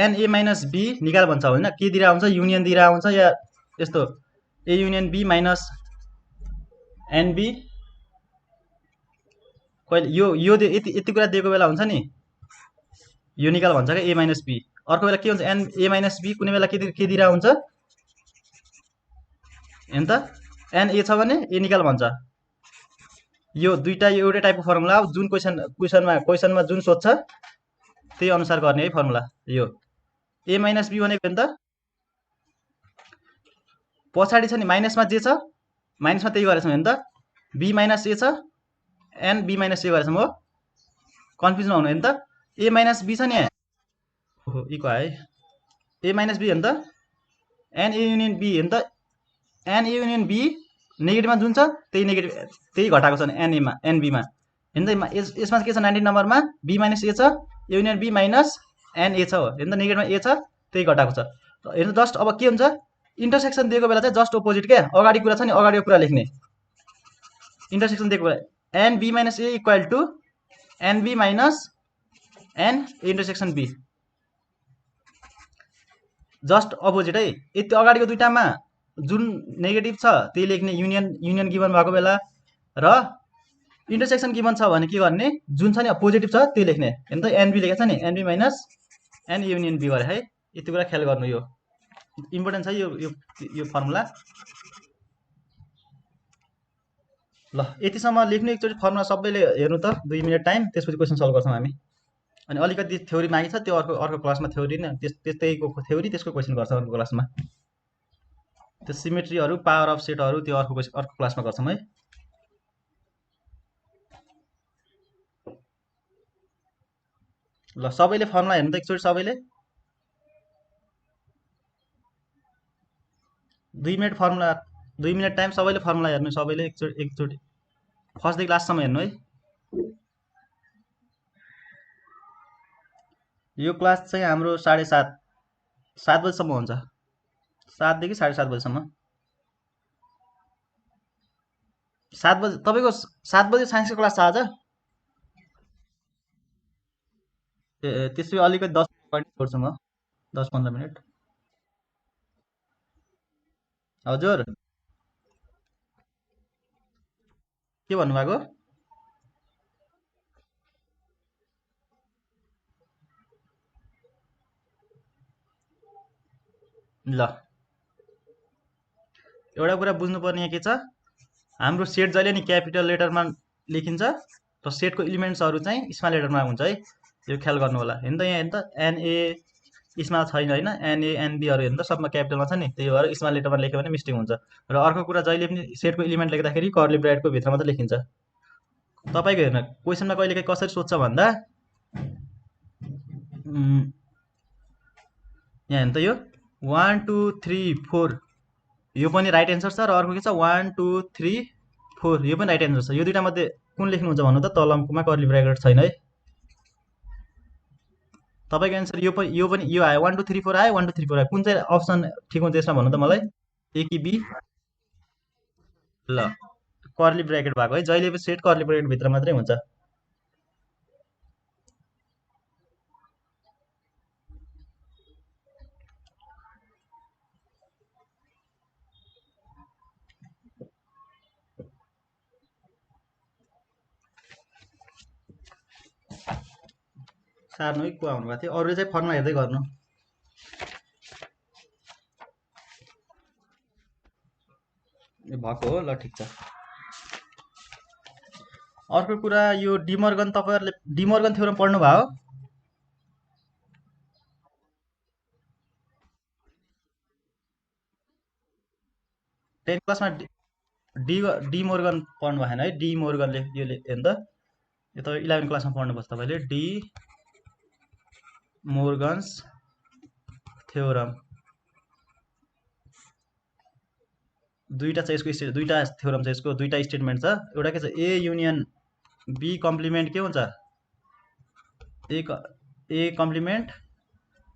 Speaker 1: NA माइनस B निकाल भन्छ होइन, के दिइरहेको हुन्छ युनियन दिइरहेको हुन्छ या यस्तो A union B minus NB कहिले यो यति कुरा दिएको बेला हुन्छ नि यो निकाल भन्छ क्या A माइनस B। अर्को बेला के हुन्छ A माइनस B कुनै बेला के दिइरहेको हुन्छ हेर्नु त NA छ भने A निकाल भन्छ। यो दुईटा एउटै टाइपको फर्मुला हो। जुन क्वेसनमा जुन सोध्छ त्यही अनुसार गर्ने है फर्मुला। यो A माइनस B भनेको नि त पछाडि छ नि माइनसमा जे छ माइनसमा त्यही गरेछौँ हेर्नु त। B माइनस A छ NB माइनस A गरेछौँ हो। कन्फ्युज नहुनु हेर्नु त। A माइनस B छ नि ओहो इको है A माइनस B हेर्नु त NA युनियन B हेर्नु त। NA युनियन B नेगेटिभमा जुन छ त्यही घटाएको छ NA मा NB मा हेर्नु त। यसमा के छ 19 नम्बरमा B माइनस A छ युनियन B माइनस NA छ हो। हेर्नु त नेगेटिभमा A छ त्यही घटाएको छ। हेर्नु जस्ट अब के हुन्छ इन्टरसेक्सन दिएको बेला चाहिँ जस्ट अपोजिट क्या। अगाडि कुरा छ नि अगाडिको कुरा लेख्ने। इन्टरसेक्सन दिएको बेला NB minus A equal to NB minus N intersection B just opposite है। यति अगाडिको दुईटामा जुन नेगेटिभ छ त्यही लेख्ने युनियन गिभन भएको बेला र इन्टरसेक्सन गिभन छ भने के गर्ने जुन छ नि पोजिटिभ छ त्यही लेख्ने। हेर्नु त NB लेखेको छ नि NB minus N union B गरे है। यति कुरा ख्याल गर्नु यो इम्पोर्टेन्ट छ यो फर्मुला। ल यतिसम्म लेख्नु एकचोटि फर्मुला सबैले हेर्नु त 2 मिनट टाइम। त्यसपछि क्वेसन सल्भ गर्छौँ हामी। अनि अलिकति थ्योरी मागी छ त्यो अर्को क्लासमा थ्योरी नै त्यस्तैको थ्योरी त्यसको क्वेसन गर्छ अर्को क्लासमा। त्यो सिमेट्रीहरू पावर अफ सेटहरू त्यो अर्को क्लासमा गर्छौँ है। ल सबैले फर्मुला हेर्नु त एकचोटि सबैले 2 मिनट टाइम सबैले फर्मुला हेर्नु सबैले एकचोटि फर्स्टदेखि लास्टसम्म हेर्नु है। यो क्लास चाहिँ हाम्रो 7:30 बजीसम्म हुन्छ। 7 देखि 7:30 बजीसम्म। 7 बजी तपाईँको 7 बजी साइन्सको क्लास छ आज। त्यसै अलिकति 10 मिनट छोड्छु म 10-15 मिनट। हजुर के भन्नुभएको? ल एउटा कुरा बुझ्नुपर्ने यहाँ के छ हाम्रो सेट जहिले नि क्यापिटल लेटरमा लेखिन्छ र सेटको एलिमेन्ट्सहरू चाहिँ स्मल लेटरमा हुन्छ है। यो ख्याल गर्नु होला। हेर्नु त यहाँ हेर्नु त NA स्मल छैन होइन NA NBहरू हेर्नु त सबमा क्यापिटलमा छ नि त्यही भएर स्मल लेटरमा लेख्यो भने मिस्टेक हुन्छ। र अर्को कुरा जहिले पनि सेटको एलिमेन्ट लेख्दाखेरि कर्ली ब्राकेटको भित्र मात्र लेखिन्छ। तपाईँको हेर्नु क्वेसनमा कहिलेकाहीँ कसरी सोध्छ भन्दा यहाँ हेर्नु त यो 1 2 3 4 यो पनि राइट एन्सर छ र अर्को के छ 1 2 3 4 यो पनि राइट एन्सर छ। यो दुईटा मध्ये कुन लेख्नुहुन्छ भन्नु त तलमा कर्ली ब्राकेट छैन है। तपाईँको एन्सर यो आयो 1 2 3 4 आयो 1 2 3 4 आयो। कुन चाहिँ अप्सन ठिक हुन्छ यसमा भन्नु त मलाई A कि B? ल कर्ली ब्राकेट भएको है। जहिले पनि सेट कर्ली ब्राकेट भित्र मात्रै हुन्छ। सार्नु है कुवा हुनुभएको थियो अरूले चाहिँ फर्मुला हेर्दै गर्नु भएको हो ल ठिक छ अर्को कुरा यो डिमर्गन तपाईहरुले डिमर्गन थ्योरम पढ्नु भयो 10 क्लासमा डिमर्गन पढ्नु भएन है डिमर्गनले यो हेर्नु त यो तपाईँ 11 क्लासमा पढ्नुपर्छ तपाईले डी मोर्गन्स थ्योरम दुईटा छ यसको दुईटा थ्योरम छ यसको दुईटा स्टेटमेन्ट छ एउटा के छ ए युनियन बी कम्प्लिमेन्ट के हुन्छ ए कम्प्लिमेन्ट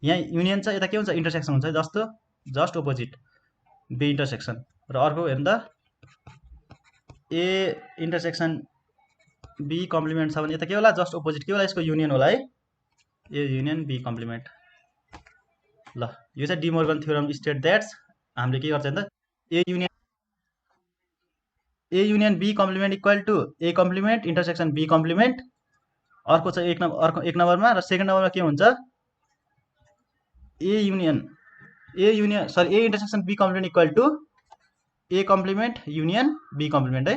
Speaker 1: यहाँ युनियन छ यता के हुन्छ इन्टरसेक्सन हुन्छ जस्तो जस्ट अपोजिट बी इन्टरसेक्सन र अर्को हेर्नु त ए इन्टरसेक्सन बी कम्प्लिमेन्ट छ भने यता के होला जस्ट अपोजिट के होला यसको युनियन होला है ए युनियन बी कम्प्लिमेन्ट ल यो चाहिँ डिमोर्गन थ्योरम स्टेट दैट्स हामीले के गर्छ त A union B complement equal to A complement intersection B complement अर्को छ एक नम्बरमा र सेकेन्ड नम्बरमा के हुन्छ A union sorry A intersection B complement equal to A complement union B complement है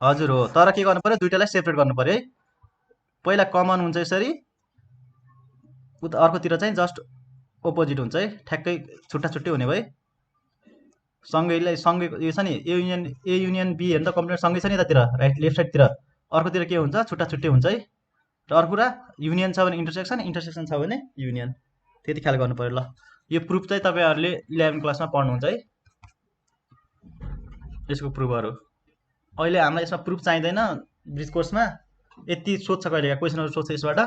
Speaker 1: हजुर हो तर के गर्नु पर्यो दुईटालाई सेपरेट गर्नु पर्यो है पहिला कमन हुन्छ यसरी उता अर्कोतिर चाहिँ जस्ट अपोजिट हुन्छ है ठ्याक्कै छुट्टा छुट्टै हुने भयो सँगै यो छ नि ए युनियन बी हेर्नु त कम्प्लिमेन्ट सँगै छ नि यतातिर राइट लेफ्ट साइडतिर अर्कोतिर के हुन्छ छुट्टा छुट्टै हुन्छ है र अर्को कुरा युनियन छ भने इन्टरसेक्सन छ भने युनियन त्यति ख्याल गर्नु पर्यो ल यो प्रुफ चाहिँ तपाईहरुले 11 क्लासमा पढ्नुहुन्छ है यसको प्रुफहरु अहिले हामीलाई यसमा प्रुफ चाहिँदैन ब्रिज कोर्समा यति सोध्छ कहिलेका क्वेशनहरु सोध्छ यसबाट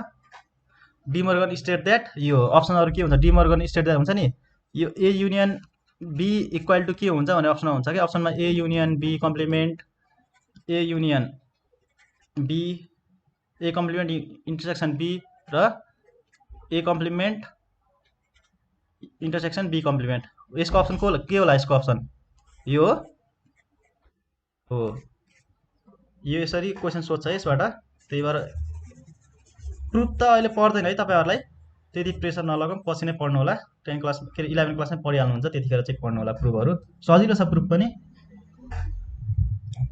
Speaker 1: डिमर्गन स्टेट दैट यो अप्सनहरु के हुन्छ डिमर्गन स्टेट दैट हुन्छ नि यो A union B equal to के हुन्छ भन्ने अप्सनमा हुन्छ कि अप्सनमा A union B complement A union B A complement intersection B र A complement intersection B complement यसको अप्सन के होला यसको अप्सन यो हो यो यसरी क्वेशन सोध्छ यसबाट त्यही भएर प्रुफ त अहिले पढ्दैन है तपाईहरुलाई त्यति प्रेसर नलगाउँ पछि नै पढ्नु होला 10 क्लास के 11 क्लासमै पढिहाल्नुहुन्छ त्यतिखेर चाहिँ पढ्नु होला प्रुफहरु सजिलो छ प्रुफ पनि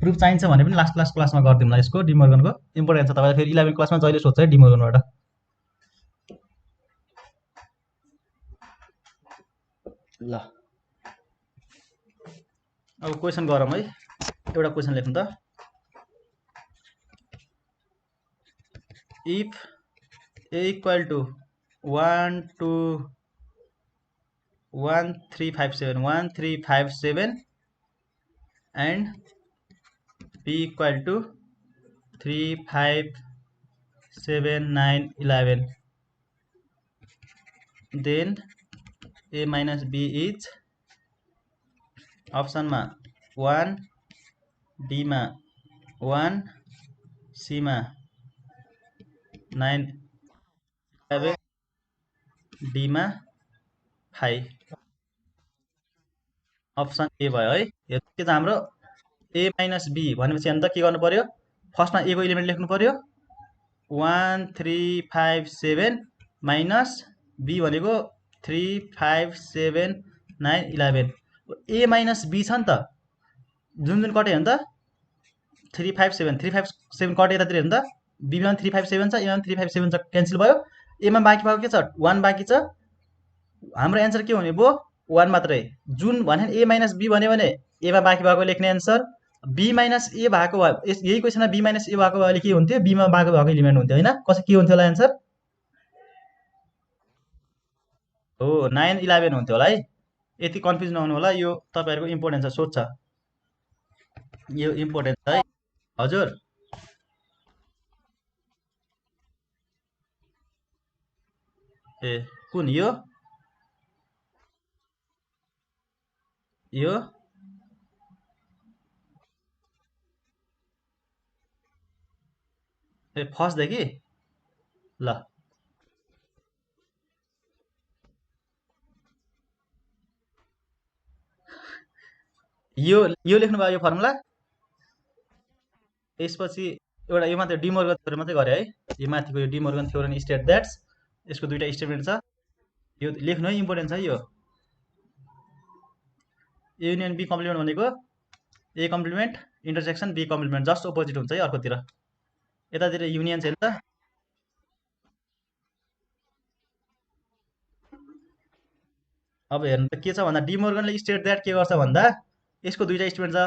Speaker 1: प्रुफ चाहिन्छ भने पनि लास्ट क्लासमा गर्दिउँला यसको डिमर्गनको इम्पोर्टेन्ट छ तपाईलाई फेरि 11 क्लासमा जहिले सोध्छ है डिमर्गनबाट ल अब क्वेशन गरौँ है एउटा क्वेशन लेख्नु त if a equal to 1 to 1357 and b equal to 3 5 7 9 11 then a minus b is option मा 1 d मा 1 c मा 9 डी मा 5 अप्सन ए भयो है यो के त हाम्रो ए माइनस बी भनेपछि अन्त के गर्नु पर्यो फर्स्टमा ए को एलिमेन्ट लेख्नु पर्यो 1 3 5 7 माइनस बी भनेको 3 5 7 9 11 ए माइनस बी छ नि त जुन कट्यो भने त 3 5 7 कट्यो यतातिर हेर्नु त बी मा 3 5 7 छ ए मा 3 5 7 छ क्यान्सल भयो ए मा बाँकी भएको के छ 1 बाँकी छ हाम्रो एन्सर के हुने भो 1 मात्रै जुन भने ए माइनस बी भन्यो भने ए मा बाँकी भएको लेख्ने एन्सर बी माइनस ए भएको यही क्वेशनमा बी माइनस ए भएको भएले के हुन्थ्यो बी मा बाँकी भएको एलिमेन्ट हुन्थ्यो हैन कसै के हुन्थ्यो होला एन्सर हो 9 11 हुन्थ्यो होला है यति कन्फ्युज नहुनु होला यो तपाईहरुको इम्पोर्टेन्ट छ सोध्छ यो इम्पोर्टेन्ट छ है हजुर ए कुन यो ए फर्स्ट देखि ल यो लेख्नु भयो यो फर्मुला यसपछि एउटा यो मात्रै डिमोर्गन थ्योरम मात्रै गरे है। यो माथिको यो डिमोर्गन थ्योरम स्टेट द्याट्स, यसको दुईटा स्टेटमेन्ट छ, यो लेख्नु है, इम्पोर्टेन्ट छ यो। ए युनियन बी कम्प्लिमेन्ट भनेको A complement intersection B complement, just opposite हुन्छ है अर्कोतिर। यतातिर युनियन छ नि त। अब हेर्नु त के छ भन्दा डिमोर्गनले स्टेट द्याट के गर्छ भन्दा यसको दुईटा स्टेटमेन्ट छ।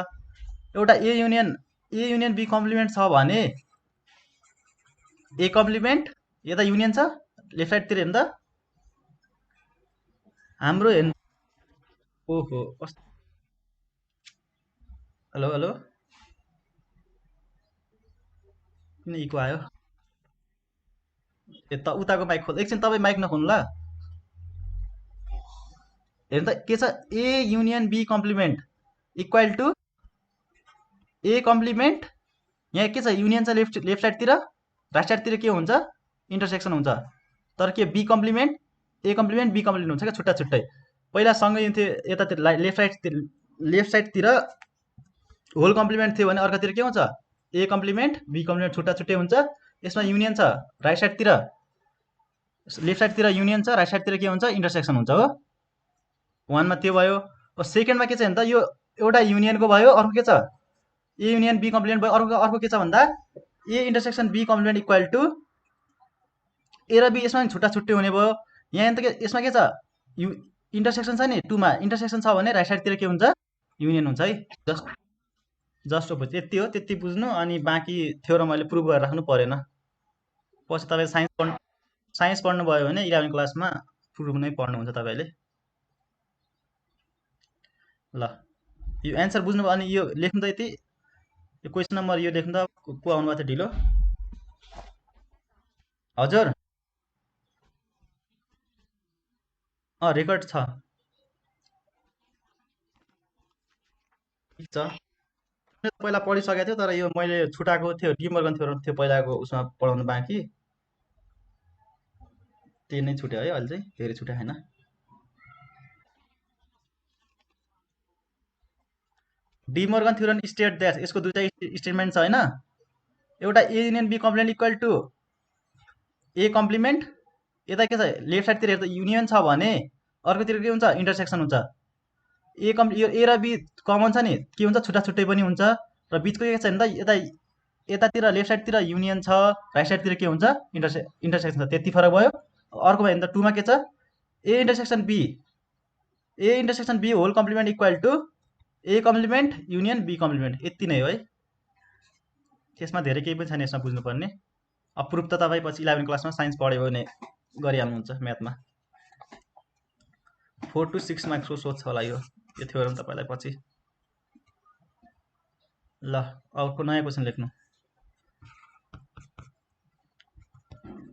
Speaker 1: एउटा ए युनियन बी कम्प्लिमेन्ट छ भने ए कम्प्लिमेन्ट, यता युनियन छ लेफ्ट साइडतिर हेर्नु त हाम्रो हेर्नु। ओहो कस्तो, हेलो हेलो, किन इको आयो? ए त उताको माइक खोल एकछिन, तपाईँ माइक नखोल्नु ल। हेर्नु त के छ, A union B complement equal to A complement, यहाँ के छ युनियन छ लेफ्ट साइडतिर, राइट साइडतिर के हुन्छ इन्टरसेक्सन हुन्छ। तर के B complement A complement B complement हुन्छ क्या छुट्टा छुट्टै। पहिला सँगै हुन्थ्यो यतातिर लेफ्ट साइडतिर होल कम्प्लिमेन्ट थियो भने अर्कोतिर के हुन्छ ए कम्प्लिमेन्ट बी कम्प्लिमेन्ट छुट्टा छुट्टै हुन्छ। यसमा युनियन छ राइट साइडतिर, लेफ्ट साइडतिर युनियन छ, राइट साइडतिर के हुन्छ इन्टरसेक्सन हुन्छ हो। वानमा त्यो भयो। सेकेन्डमा के छ भने त यो एउटा युनियनको भयो, अर्को के छ ए युनियन बी कम्प्लिमेन्ट भयो, अर्को के छ भन्दा A intersection B complement equal to A र बी यसमा छुट्टा छुट्टै हुने भयो। यहाँ त यसमा के छ इन्टरसेक्सन छ नि टूमा, इन्टरसेक्सन छ भने राइट साइडतिर के हुन्छ युनियन हुन्छ है। जस्ट अपोजिट, यति हो, त्यति बुझ्नु। अनि बाँकी थ्योरम मैले प्रुभ गरेर राख्नु परेन। पछि तपाईँ साइन्स पढ्नुभयो भने 11 क्लासमा प्रुभ नै पढ्नुहुन्छ तपाईँले। ल यो एन्सर बुझ्नुभयो। अनि यो लेख्नु त यति, यो क्वेसन नम्बर यो लेख्नु त को आउनुभएको थियो ढिलो? हजुर रेकर्ड छ, ठिक छ। पहिला पढिसकेको थियो तर यो मैले छुटाएको थियो, डिमोर्गन थ्योरम थियो पहिलाको उसमा पढाउनु बाँकी, त्यही नै छुट्यो है। अहिले चाहिँ फेरि छुट्या छैन। डिमोर्गन थ्योरम स्टेट द्याट, यसको दुईटा स्टेटमेन्ट छ होइन। एउटा A union B complement equal to A complement, यता के छ लेफ्ट साइडतिर हेर्दा युनियन छ भने अर्कोतिर के हुन्छ इन्टरसेक्सन हुन्छ। यो ए र बी कमन छ नि, के हुन्छ छुट्टा छुट्टै पनि हुन्छ। र बिचको के छ भने त यतातिर लेफ्ट साइडतिर युनियन छ, राइट साइडतिर के हुन्छ इन्टरसेक्सन छ, त्यति फरक भयो। अर्को भयो भने त टूमा के छ A intersection B whole complement equal to A complement union B complement, यति नै हो है। त्यसमा धेरै केही पनि छैन यसमा बुझ्नुपर्ने। प्रुफ त तपाईँ पछि 11 क्लासमा साइन्स पढ्यो भने गरिहाल्नुहुन्छ म्याथमा। 4 to 6 मार्क्सको सोध्छ होला यो थ्योरम तपाईँलाई पछि। ल अर्को नयाँ क्वेसन लेख्नु।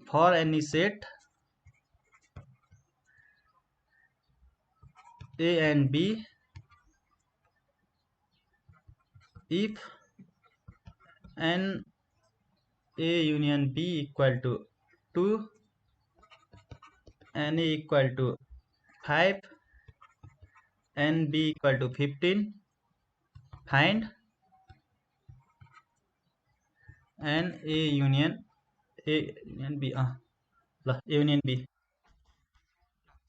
Speaker 1: For any set A and B if n A union B equal to 2, n A equal to 5, n B equal to 15, find n A union B ल A union B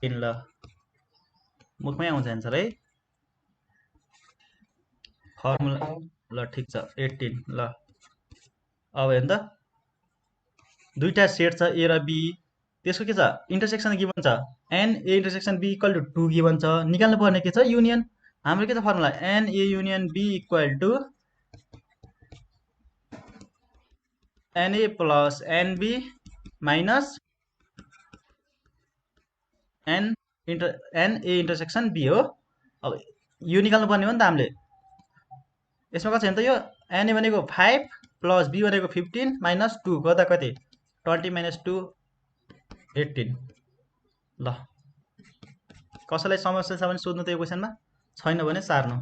Speaker 1: 10 ल मुखमै आउँछ answer है। Formula ल ठिक छ 18 ल। अब हेर्नु त दुईटा सेट छ ए र बी, त्यसको के छ इन्टरसेक्सन गिभन छ n A intersection B equal to 2 given छ। निकाल्नु पर्ने के छ युनियन। हाम्रो के छ formula n A union B equal to n A plus n B minus n A intersection B हो। अब यो निकाल्नु पर्ने हो नि त हामीले। यसमा कति छ भने त यो एन ए भनेको 5 प्लस बी भनेको 15 माइनस 2 गर्दा कति 20 माइनस 2 18 ल। कसैलाई समस्या छ भने सोध्नु त यो क्वेसनमा, छैन भने सार्नु।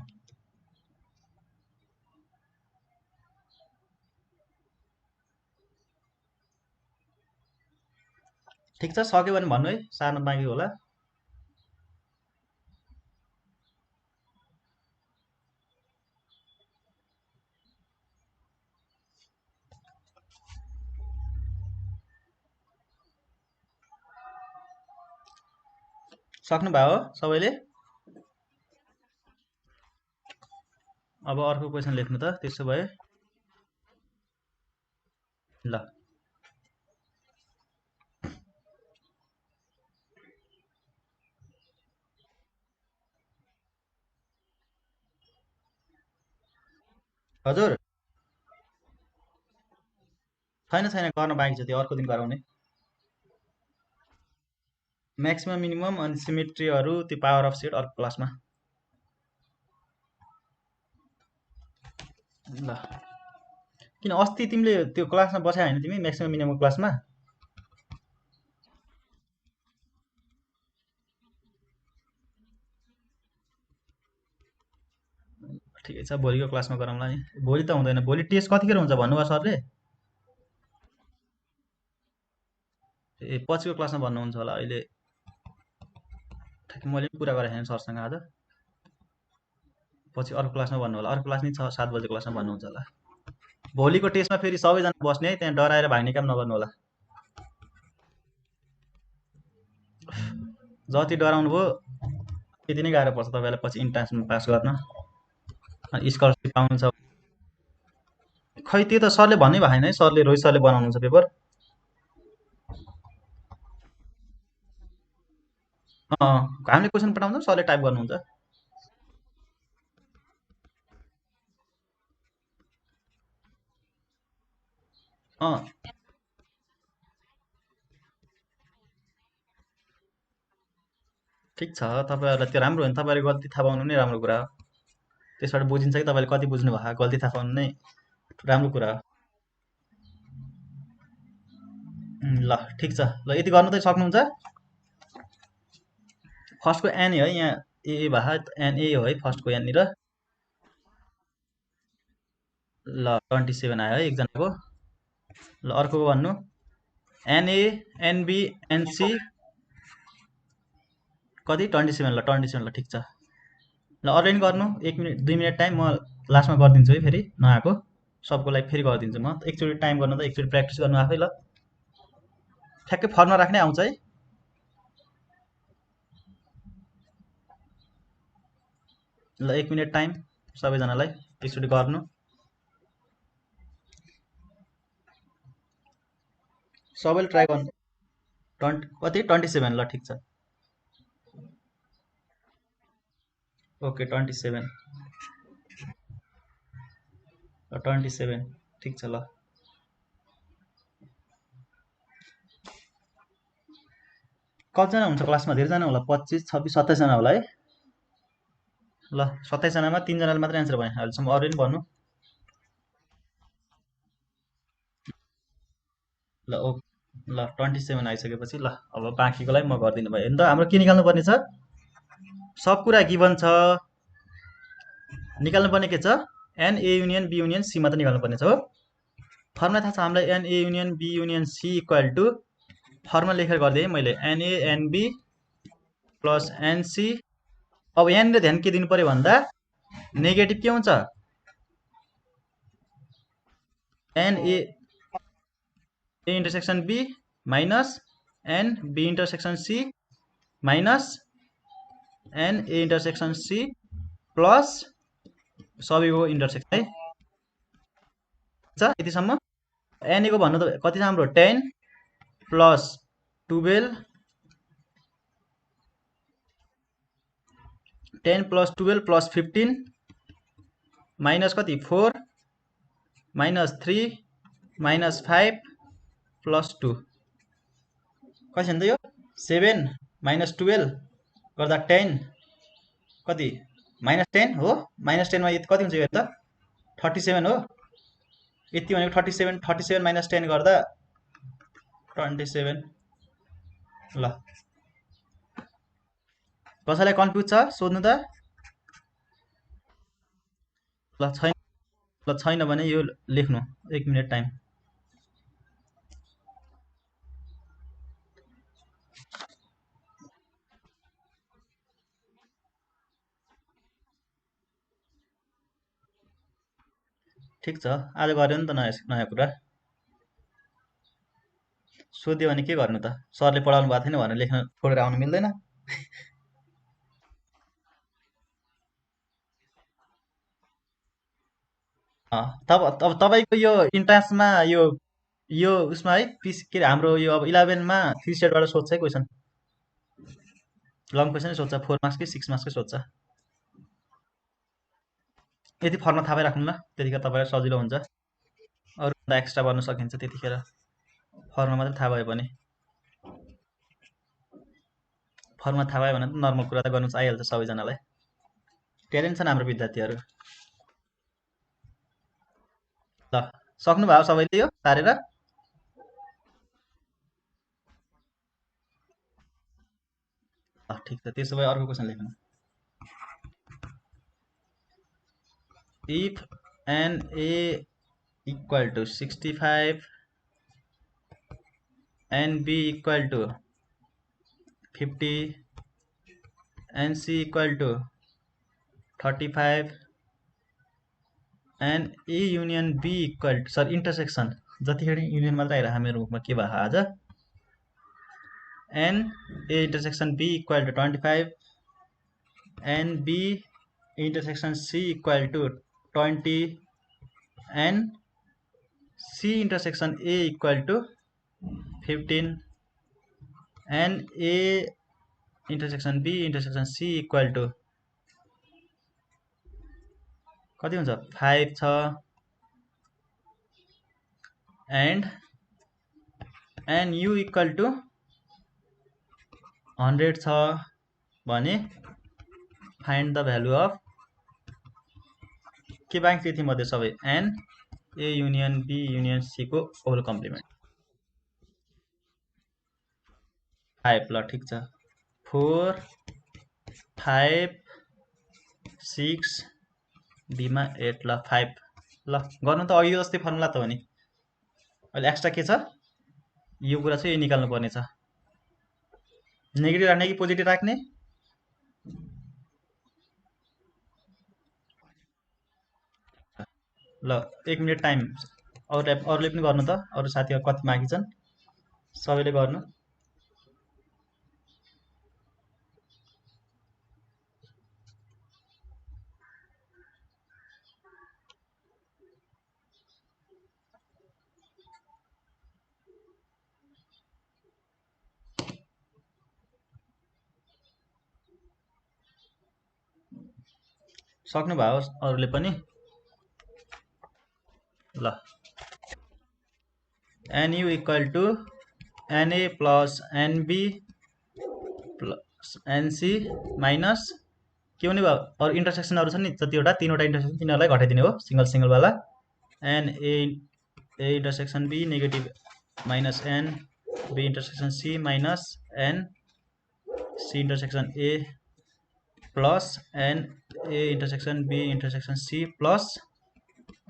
Speaker 1: ठिक छ, सक्यो भने भन्नु है, सार्नु बाँकी होला। सक्नुभयो हो सबैले? अब अर्को क्वेसन लेख्नु त त्यसो भए। ल हजुर छैन छैन गर्न बाँकी छ, त्यो अर्को दिन गराउने। म्याक्सिमम मिनिमम अनि सिमेट्रीहरू त्यो पावर अफ सेट अर्को क्लासमा। ल किन अस्ति तिमीले त्यो क्लासमा बसायो होइन तिमी म्याक्सिमम मिनिमम क्लासमा? ठिकै छ, भोलिको क्लासमा गरौँला नि। भोलि त हुँदैन, भोलि टेस्ट कतिखेर हुन्छ भन्नुभयो सरले? ए पछिको क्लासमा भन्नुहुन्छ होला। अहिले ठ्याक्कै मैले पनि कुरा गरेको थिएँ सरसँग आज। पछि अर्को क्लासमा भन्नु होला, अर्को क्लास नि 6-7 बजे क्लासमा भन्नुहुन्छ होला। भोलिको टेस्टमा फेरि सबैजना बस्ने है, त्यहाँ डराएर भाग्ने काम नगर्नु होला। जति डराउनु भयो त्यति नै गाह्रो पर्छ तपाईँलाई पछि इन्ट्रान्समा पास गर्न, स्कलरसिप पाउनु छ। खै त्यो त सरले भन्नै भएन है, सरले रोहित सरले बनाउनुहुन्छ पेपर। हामीले क्वेसन पठाउँदा सरले टाइप गर्नुहुन्छ। ठिक छ, तपाईँहरूलाई त्यो राम्रो हो नि, तपाईँले गल्ती थाहा पाउनु नै राम्रो कुरा हो। त्यसबाट बुझिन्छ कि तपाईँले कति बुझ्नु भएको, गल्ती थाहा पाउनु नै राम्रो कुरा हो। ल ठिक छ, ल यति गर्नु त सक्नुहुन्छ। फर्स्टको एन है, यहाँ ए भए एन ए हो है फर्स्टको यहाँनिर। ल 27 आयो है एकजनाको। ल अर्को भन्नु, एनए एनबी एनसी कति 27। ल 27, ल ठिक छ। ल अनलाइन गर्नु, 1 मिनट 2 मिनट टाइम, म लास्टमा गरिदिन्छु है। फेरि नआएको सबको लागि फेरि गरिदिन्छु म। एकचोटि टाइम गर्नु त एकचोटि प्र्याक्टिस गर्नु आफै। ल ठ्याक्कै फर्ममा राख्नै आउँछ है। ल 1 मिनट टाइम सबैजनालाई, एकचोटि गर्नु। सबैले ट्राई गर्नु। कति 27। ल ठिक छ, ओके 27। ल 27 ठिक छ। ल कतिजना हुन्छ क्लासमा? धेरैजना होला, 25 26 27जना होला है। ल 27जनामा 3जनाले मात्रै एन्सर भने अहिलेसम्म, अरू नि भन्नु। ल ओ ल 27 आइसकेपछि ल अब बाँकीको लागि म गरिदिनु भयो नि त। हाम्रो के निकाल्नु पर्ने छ? सब कुरा गिभन छ, निकाल्नु पर्ने के छ? N A union B union C मात्रै निकाल्नु पर्ने छ हो। फर्मुला थाहा छ हामीलाई, n A union B union C equal to, formula लेखेर गरिदिएँ मैले, एनए एनबी प्लस एनसी। अब यहाँनिर ध्यान के दिनु पर्यो भन्दा, नेगेटिभ के हुन्छ? N A A intersection B minus n B intersection C minus n A intersection C plus सबैको इन्टरसेक्सन है। यतिसम्म एनएको भन्नु त कति छ हाम्रो? 10 प्लस 12, 10 प्लस 12 प्लस 15 माइनस कति? 4 माइनस 3 माइनस 5 प्लस 2 कति छ नि त यो? 7 माइनस 12 गर्दा 10 कति? माइनस 10 हो। माइनस 10मा यति कति हुन्छ यो त? 37 हो। यति भनेको 37 माइनस 10 गर्दा 27। ल कसैलाई कन्फ्युज छ सोध्नु त? ल छैन भने यो लेख्नु, 1 मिनट टाइम। ठिक छ, आज गऱ्यो नि त नयाँ कुरा। सोध्यो भने के गर्नु त? सरले पढाउनु भएको थिएन भनेर लेख्न छोडेर आउनु मिल्दैन। तब तपाईँको यो इन्ट्रान्समा यो उसमा है के अरे हाम्रो यो अब 11मा 3 स्टेटबाट सोध्छ है क्वेसन। लङ क्वेसनै सोध्छ, 4 मार्क्स कि 6 मार्क्सकै सोध्छ। यति फर्म थाहा पाइराख्नु ल, त्यतिखेर तपाईँलाई सजिलो हुन्छ। अरूभन्दा एक्स्ट्रा गर्न सकिन्छ त्यतिखेर, फर्म मात्रै थाहा भयो भने। फर्म थाहा भयो भने त नर्मल कुरा त गर्नु आइहाल्छ सबैजनालाई। ट्यालेन्ट छन् हाम्रो विद्यार्थीहरू। ल सक्नुभयो सबैले यो तारेर? ठिक छ, त्यसो भए अर्को क्वेसन लेख्नु। If n A equal to 65 n B equal to 50 n C equal to 35 n A union B equal to, sir intersection जतिखेर युनियन मात्रै आइरह मेरो मुखमा के भयो आज। N A intersection B equal to 25 n B intersection C equal to 20 n C intersection A equal to 15 n A intersection B intersection C equal to कति हुन्छ 5 छ, and n U equal to 100 छ भने find the value of के बाँकी थियो मध्ये सबै n A union B union C को होल कम्प्लिमेन्ट 5। ल ठिक छ, 4 5 6 बीमा 8। ल 5। ल गर्नु त अघि जस्तै फर्मुला त हो नि। अहिले एक्स्ट्रा के छ, यो कुरा चाहिँ निकाल्नु पर्ने छ। नेगेटिभ राख्ने कि पोजिटिभ राख्ने? ल 1 मिनट टाइम, अरूले पनि गर्नु त, अरू साथीहरू कति बाँकी छन् सबैले गर्नु। सक्नुभयो अरूले पनि? ल n U equal to NA plus NB plus n C minus के हुने भयो, अरू इन्टरसेक्सनहरू छन् नि जतिवटा, 3वटा इन्टरसेक्सन तिनीहरूलाई घटाइदिने हो सिङ्गल सिङ्गलवाला। N A intersection B negative minus n B intersection C minus n C intersection A plus n A intersection B intersection C plus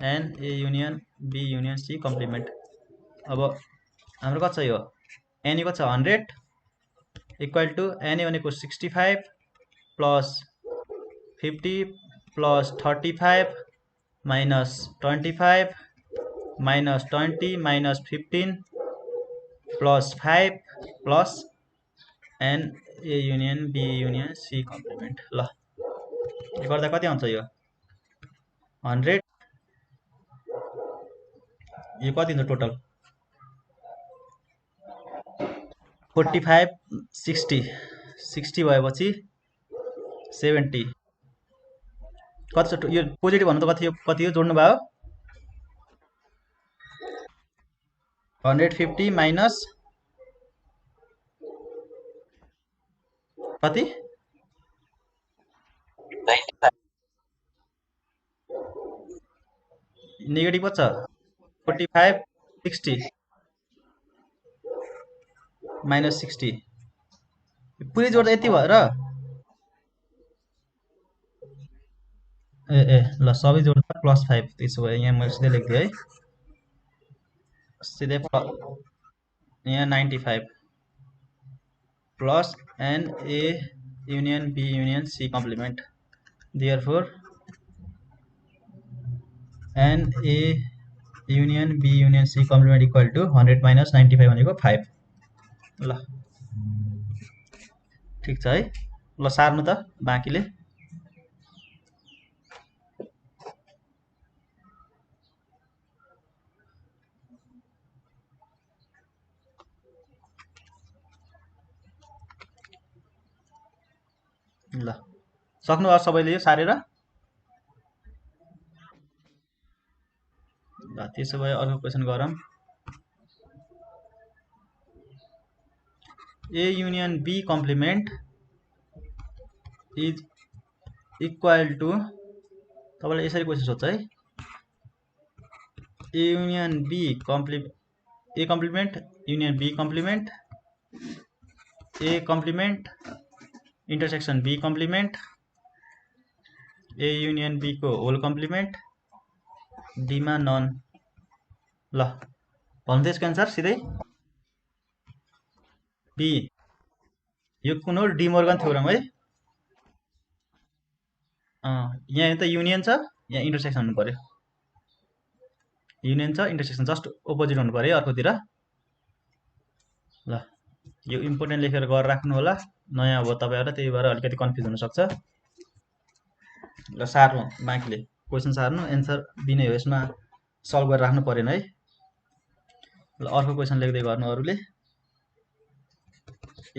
Speaker 1: n A union B union C complement. अब हाम्रो कति छ, यो an कति छ 100 equal to n भनेको 65 plus 50 plus 35 minus 25 minus 20 minus 15 plus 5 plus n A union B union C complement. ल यो गर्दा कति आउँछ, यो 100, यो कति हुन्छ टोटल 45 60 भएपछि 70 कति छ, यो पोजिटिभ भन्नु त कति हो जोड्नु भयो 150 माइनस कति नेगेटिभ छ 45 60 माइनस 60 पुरै जोड्दा यति भयो र। ए ल सबै जोड्दा +5। त्यसो भए यहाँ मैले सिधै लेखिदिएँ है, सिधै यहाँ 95 plus n A union B union C complement. Therefore n A union B union C complement equal to 100 minus 95 भनेको 5। ल ठिक छ है। ल सार्नु त बाँकीले। सक्नुभयो सबैले यो सारेर? ल त्यसो भए अर्को क्वेसन गरौँ। A union B complement is equal to, तपाईँले यसरी क्वेसन सोध्छ है, A union B A complement union B complement A complement intersection B complement A union B को होल कम्प्लिमेन्ट डीमा नन। ल भन्नु त यसको एन्सर सिधै बी। यो कुन हो? डी मोर्गन थ्योरम है। यहाँ त युनियन छ, यहाँ इन्टरसेक्सन हुनु पर्यो। युनियन छ, इन्टरसेक्सन जस्ट अपोजिट हुनु पर्यो अर्कोतिर। ल यो इम्पोर्टेन्ट लेखेर गरेर राख्नु होला, नयाँ हो तपाईँहरू, त्यही भएर अलिकति कन्फ्युज हुनसक्छ। ल सार्नु बाँकीले क्वेसन सार्नु, एन्सर बी नै हो, यसमा सल्भ गरेर राख्नु परेन है। ल अर्को क्वेसन लेख्दै गर्नु अरूले।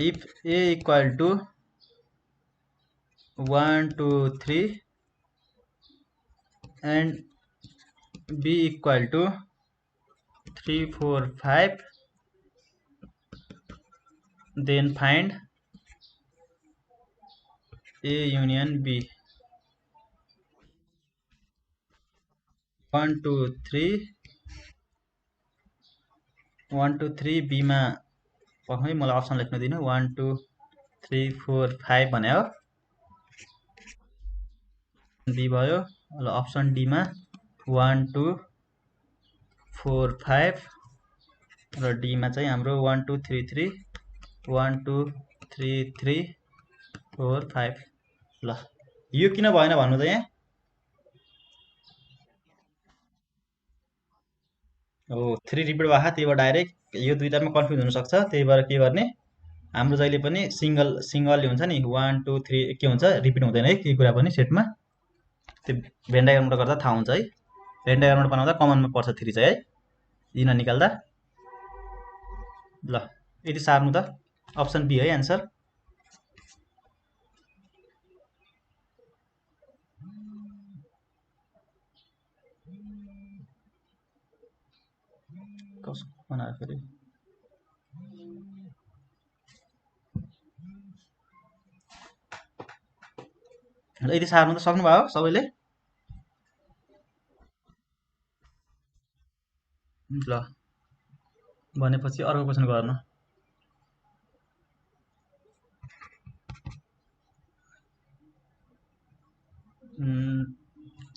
Speaker 1: If A equal to 1 2 3 and b equal to 3 4 5, then find A union B। 1 2 3 1 2 3 B मा है, मलाई अप्सन लेख्न दिनु। 1 2 3 4 5 भने हो, बी भयो। ल अप्सन डी मा 1 2 4 5 र डी मा चाहिँ हाम्रो 1 2 3 3 1 2 3 3 4 5। ल यो किन भएन भन्नु त, यहाँ हो 3 रिपिट भएको, त्यही भएर डाइरेक्ट यो दुईटामा कन्फ्युज हुनसक्छ। त्यही भएर के गर्ने, हाम्रो जहिले पनि सिङ्गल हुन्छ नि, 1 2 3 के हुन्छ, रिपिट हुँदैन है केही कुरा पनि सेटमा। त्यो भेन डायग्रामबाट गर्दा थाहा हुन्छ है। भेन डायग्रामबाट बनाउँदा कमनमा पर्छ 3 चाहिँ है, दिन निकाल्दा। ल यति सार्नु त, अप्सन बी है एन्सर। कसको बनायो फेरि? ल यति सार्नु त, सक्नुभयो सबैले? ल भनेपछि अर्को क्वेसन गर्नु।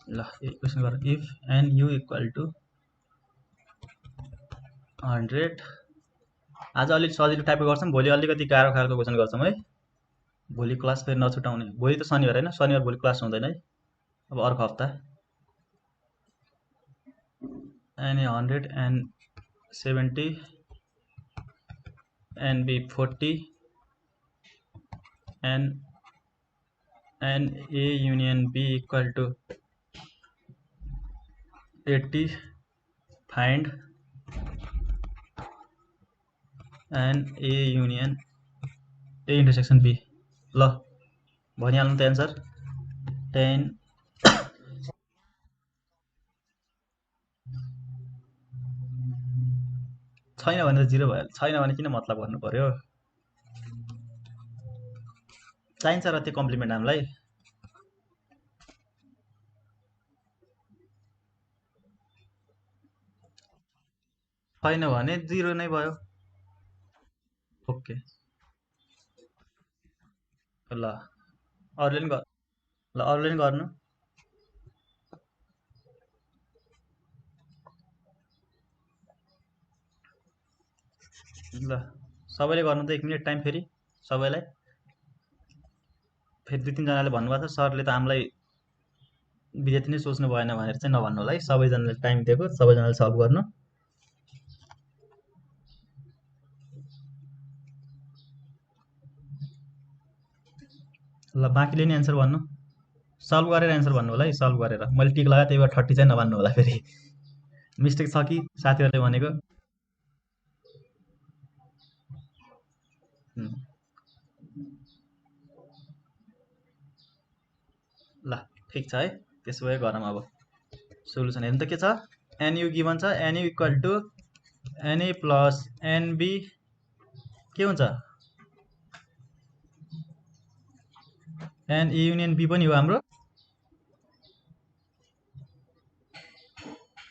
Speaker 1: ल एक क्वेसन गर। If n U equal to 100, आज अलिक सजिलो टाइपको गर्छौँ, भोलि अलिकति गाह्रो खालको क्वेसन गर्छौँ है। भोलि क्लास फेरि नछुटाउने, भोलि त शनिबार होइन, शनिबार भोलि क्लास हुँदैन है, अब अर्को हप्ता। N A 100 n 70 n B 40 n A union B equal to 80, find n A union A intersection B. ल भनिहाल्नु त एन्सर। 10 छैन भने त 0 भयो, छैन भने किन मतलब गर्नु पर्यो, चाहिन्छ र त्यो कम्प्लिमेन्ट हामीलाई। छैन भने 0 नै भयो। ओके ल अरूले नि गर्नु। ल सबैले गर्नु त, 1 मिनट टाइम फेरि सबैलाई। फेरि 2 3 जनाले भन्नुभएको छ सरले त हामीलाई विद्यार्थी नै सोच्नु भएन भनेर चाहिँ नभन्नु होला है, सबैजनाले टाइम दिएको, सबैजनाले सल्भ गर्नु। ल बाँकीले नि एन्सर भन्नु, सल्भ गरेर एन्सर भन्नु होला है, सल्भ गरेर। मैले टिक लगाएँ त्यही भएर 30 चाहिँ नभन्नु होला फेरि, मिस्टेक छ कि साथीहरूले भनेको। ल ठिक छ है। त्यसो भए गरौँ अब सोल्युसन। हेर्नु त के छ, एनयु गिभन छ, n U equal to NA plus n B के हुन्छ, एन ए युनियन बी पनि हो हाम्रो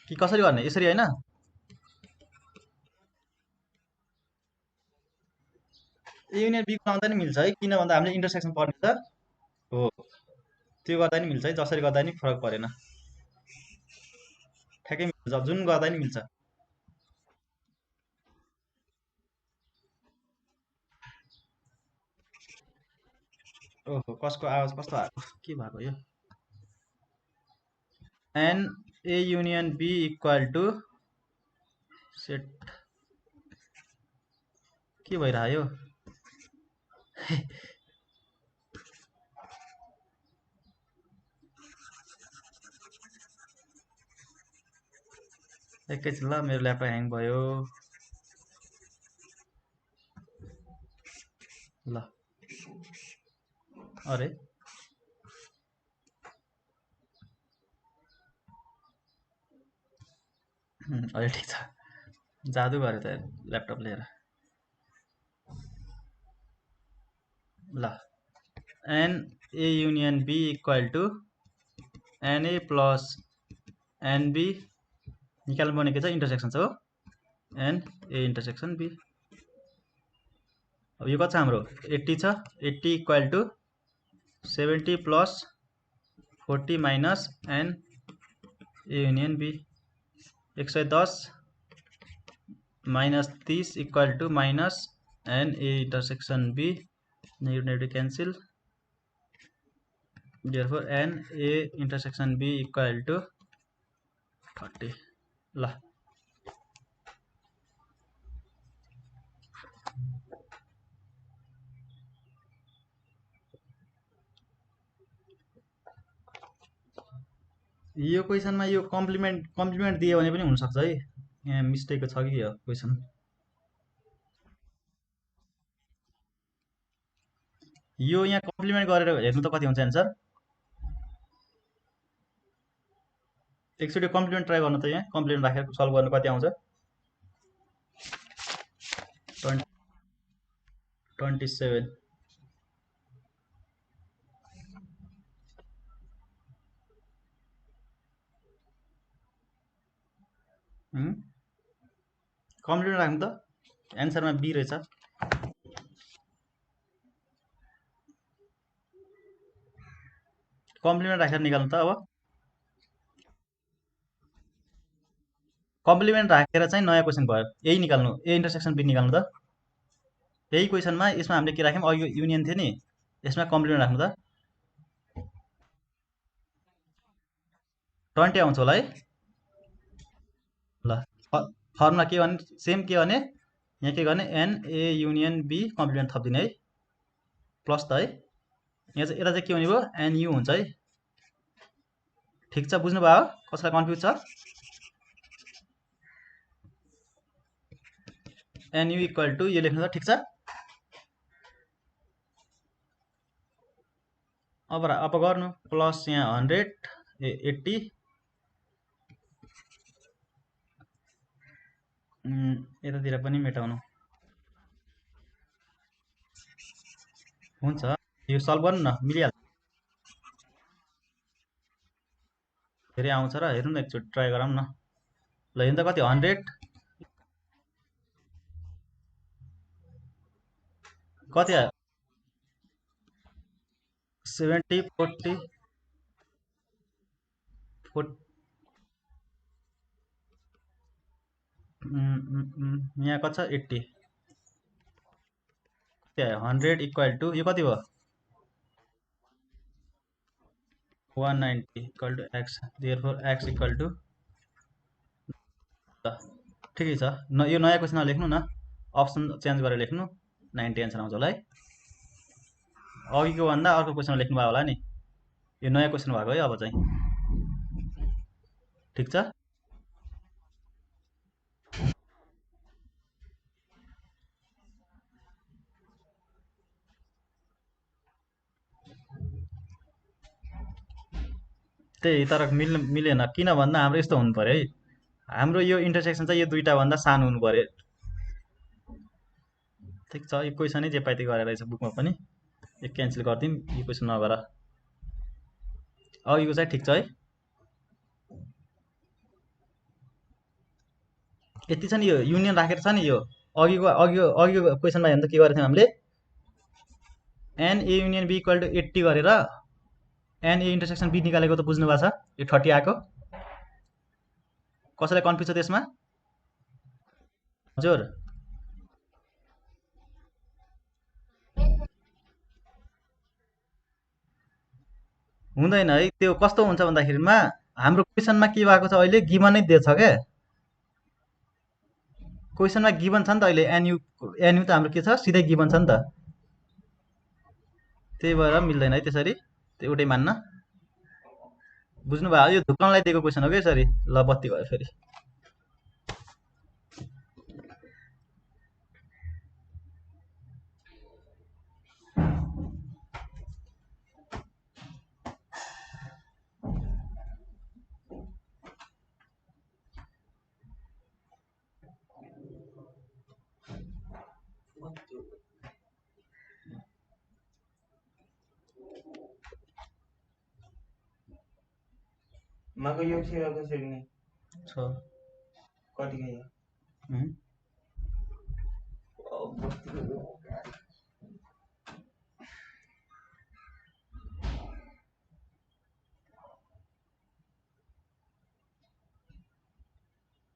Speaker 1: कि कसरी गर्ने, यसरी होइन? ए युनियन बी बनाउँदा नि मिल्छ है, किन भन्दा हामीले इन्टरसेक्सन पर्ने छ हो, त्यो गर्दा नि मिल्छ है, जसरी गर्दा नि फरक परेन, ठ्याक्कै मिल्छ, जुन गर्दा नि मिल्छ। ओहो कसको आवाज कस्तो आएको, के भएको यो? N A union B equal to set के भइरह्यो, एकैछिन ल, मेरो ल्यापटप ह्याङ भयो। ल अरे अहिले ठिक छ, जादु गऱ्यो त ल्यापटप लिएर। ल n A union B equal to NA plus n B निकाल्नु पर्ने के छ, इन्टरसेक्सन छ हो, एन ए इन्टरसेक्सन बी। अब यो कति छ हाम्रो, 80 छ, 80 equal to 70 plus 40 minus n A union B, 110 minus 30 equal to minus n A intersection B, negative cancel, therefore n A intersection B equal to 30। ल यो क्वेसनमा यो कम्प्लिमेन्ट दियो भने पनि हुनसक्छ है, यहाँ मिस्टेक छ कि यो क्वेसन। यो यहाँ कम्प्लिमेन्ट गरेर हेर्नु त कति हुन्छ एन्सर, एकचोटि कम्प्लिमेन्ट ट्राई गर्नु त, यहाँ कम्प्लिमेन्ट राखेर सल्भ गर्नु कति आउँछ, 27। कम्प्लिमेन्ट राख्नु त, एन्सरमा बी रहेछ। कम्प्लिमेन्ट राखेर निकाल्नु त, अब कम्प्लिमेन्ट राखेर चाहिँ नयाँ क्वेसन भयो, यही निकाल्नु, ए इन्टरसेक्सन बी निकाल्नु त। यही क्वेसनमा यसमा हामीले के राख्यौँ, अघि युनियन थियो नि, यसमा कम्प्लिमेन्ट राख्नु त, 20 आउँछ होला है। ल फर्मुला के भने, सेम के भने, यहाँ के गर्ने, n A union B complement थपिदिने है, प्लस त है, यहाँ चाहिँ यता चाहिँ के हुने भयो, एनयु हुन्छ है। ठिक छ, बुझ्नुभयो, कसैलाई कन्फ्युज छ? एनयु इक्वल टु यो लेख्नु त, ठिक छ। अब गर्नु प्लस यहाँ 100 80 यतातिर पनि मेटाउनु हुन्छ, यो सल्भ गर्नु न, मिलिहाल्छ, धेरै आउँछ र हेर्नु न, एकचोटि ट्राई गरौँ न। ल हेर्नु त कति, 100 कति आयो, 70 40 यहाँ कति छ, 80 कति आयो, 100 इक्वल टु यो कति भयो, 190 equal to x, therefore x equal to, ठिकै छ। यो नयाँ क्वेसनमा लेख्नु न, अप्सन चेन्ज गरेर लेख्नु, 90 एन्सर आउँछ होला है। अघिको भन्दा अर्को क्वेसनमा लेख्नु भयो होला नि, यो नयाँ क्वेसन भएको है अब चाहिँ, ठिक छ। त्यही तर मिलेन किन भन्दा हाम्रो यस्तो हुनु पर्यो है हाम्रो यो इन्टरसेक्सन चाहिँ यो दुईटा भन्दा सानो हुनु पर्यो ठिक छ यो क्वेसनै जे पाइ त्यही गरेर रहेछ बुकमा पनि यो क्यान्सल गरिदिउँ यो क्वेसन नगर अघिको चाहिँ ठिक छ है यति छ नि यो युनियन राखेर छ नि यो अघिको क्वेसनमा हेर्नु त के गरेको थियौँ हामीले n A union B equal to 80 गरेर एन ए इन्टरसेक्सन बी निकालेको त बुझ्नु भएको छ यो 30 आएको कसैलाई कन्फ्युज छ त्यसमा हजुर हुँदैन है त्यो कस्तो हुन्छ भन्दाखेरिमा हाम्रो क्वेसनमा के भएको छ अहिले गिभनै दिएछ क्या क्वेसनमा गिभन छ नि त अहिले एनयु त हाम्रो के छ सिधै गिभन छ नि त त्यही भएर मिल्दैन है त्यसरी त्यो एउटै मान्न बुझ्नुभयो यो धुक्कनलाई दिएको क्वेसन हो क्या यसरी ल बत्ती भयो फेरि
Speaker 2: माको यो सेवा कसरी नै
Speaker 1: छ
Speaker 2: कति गयो
Speaker 1: उम्,
Speaker 2: बत्ती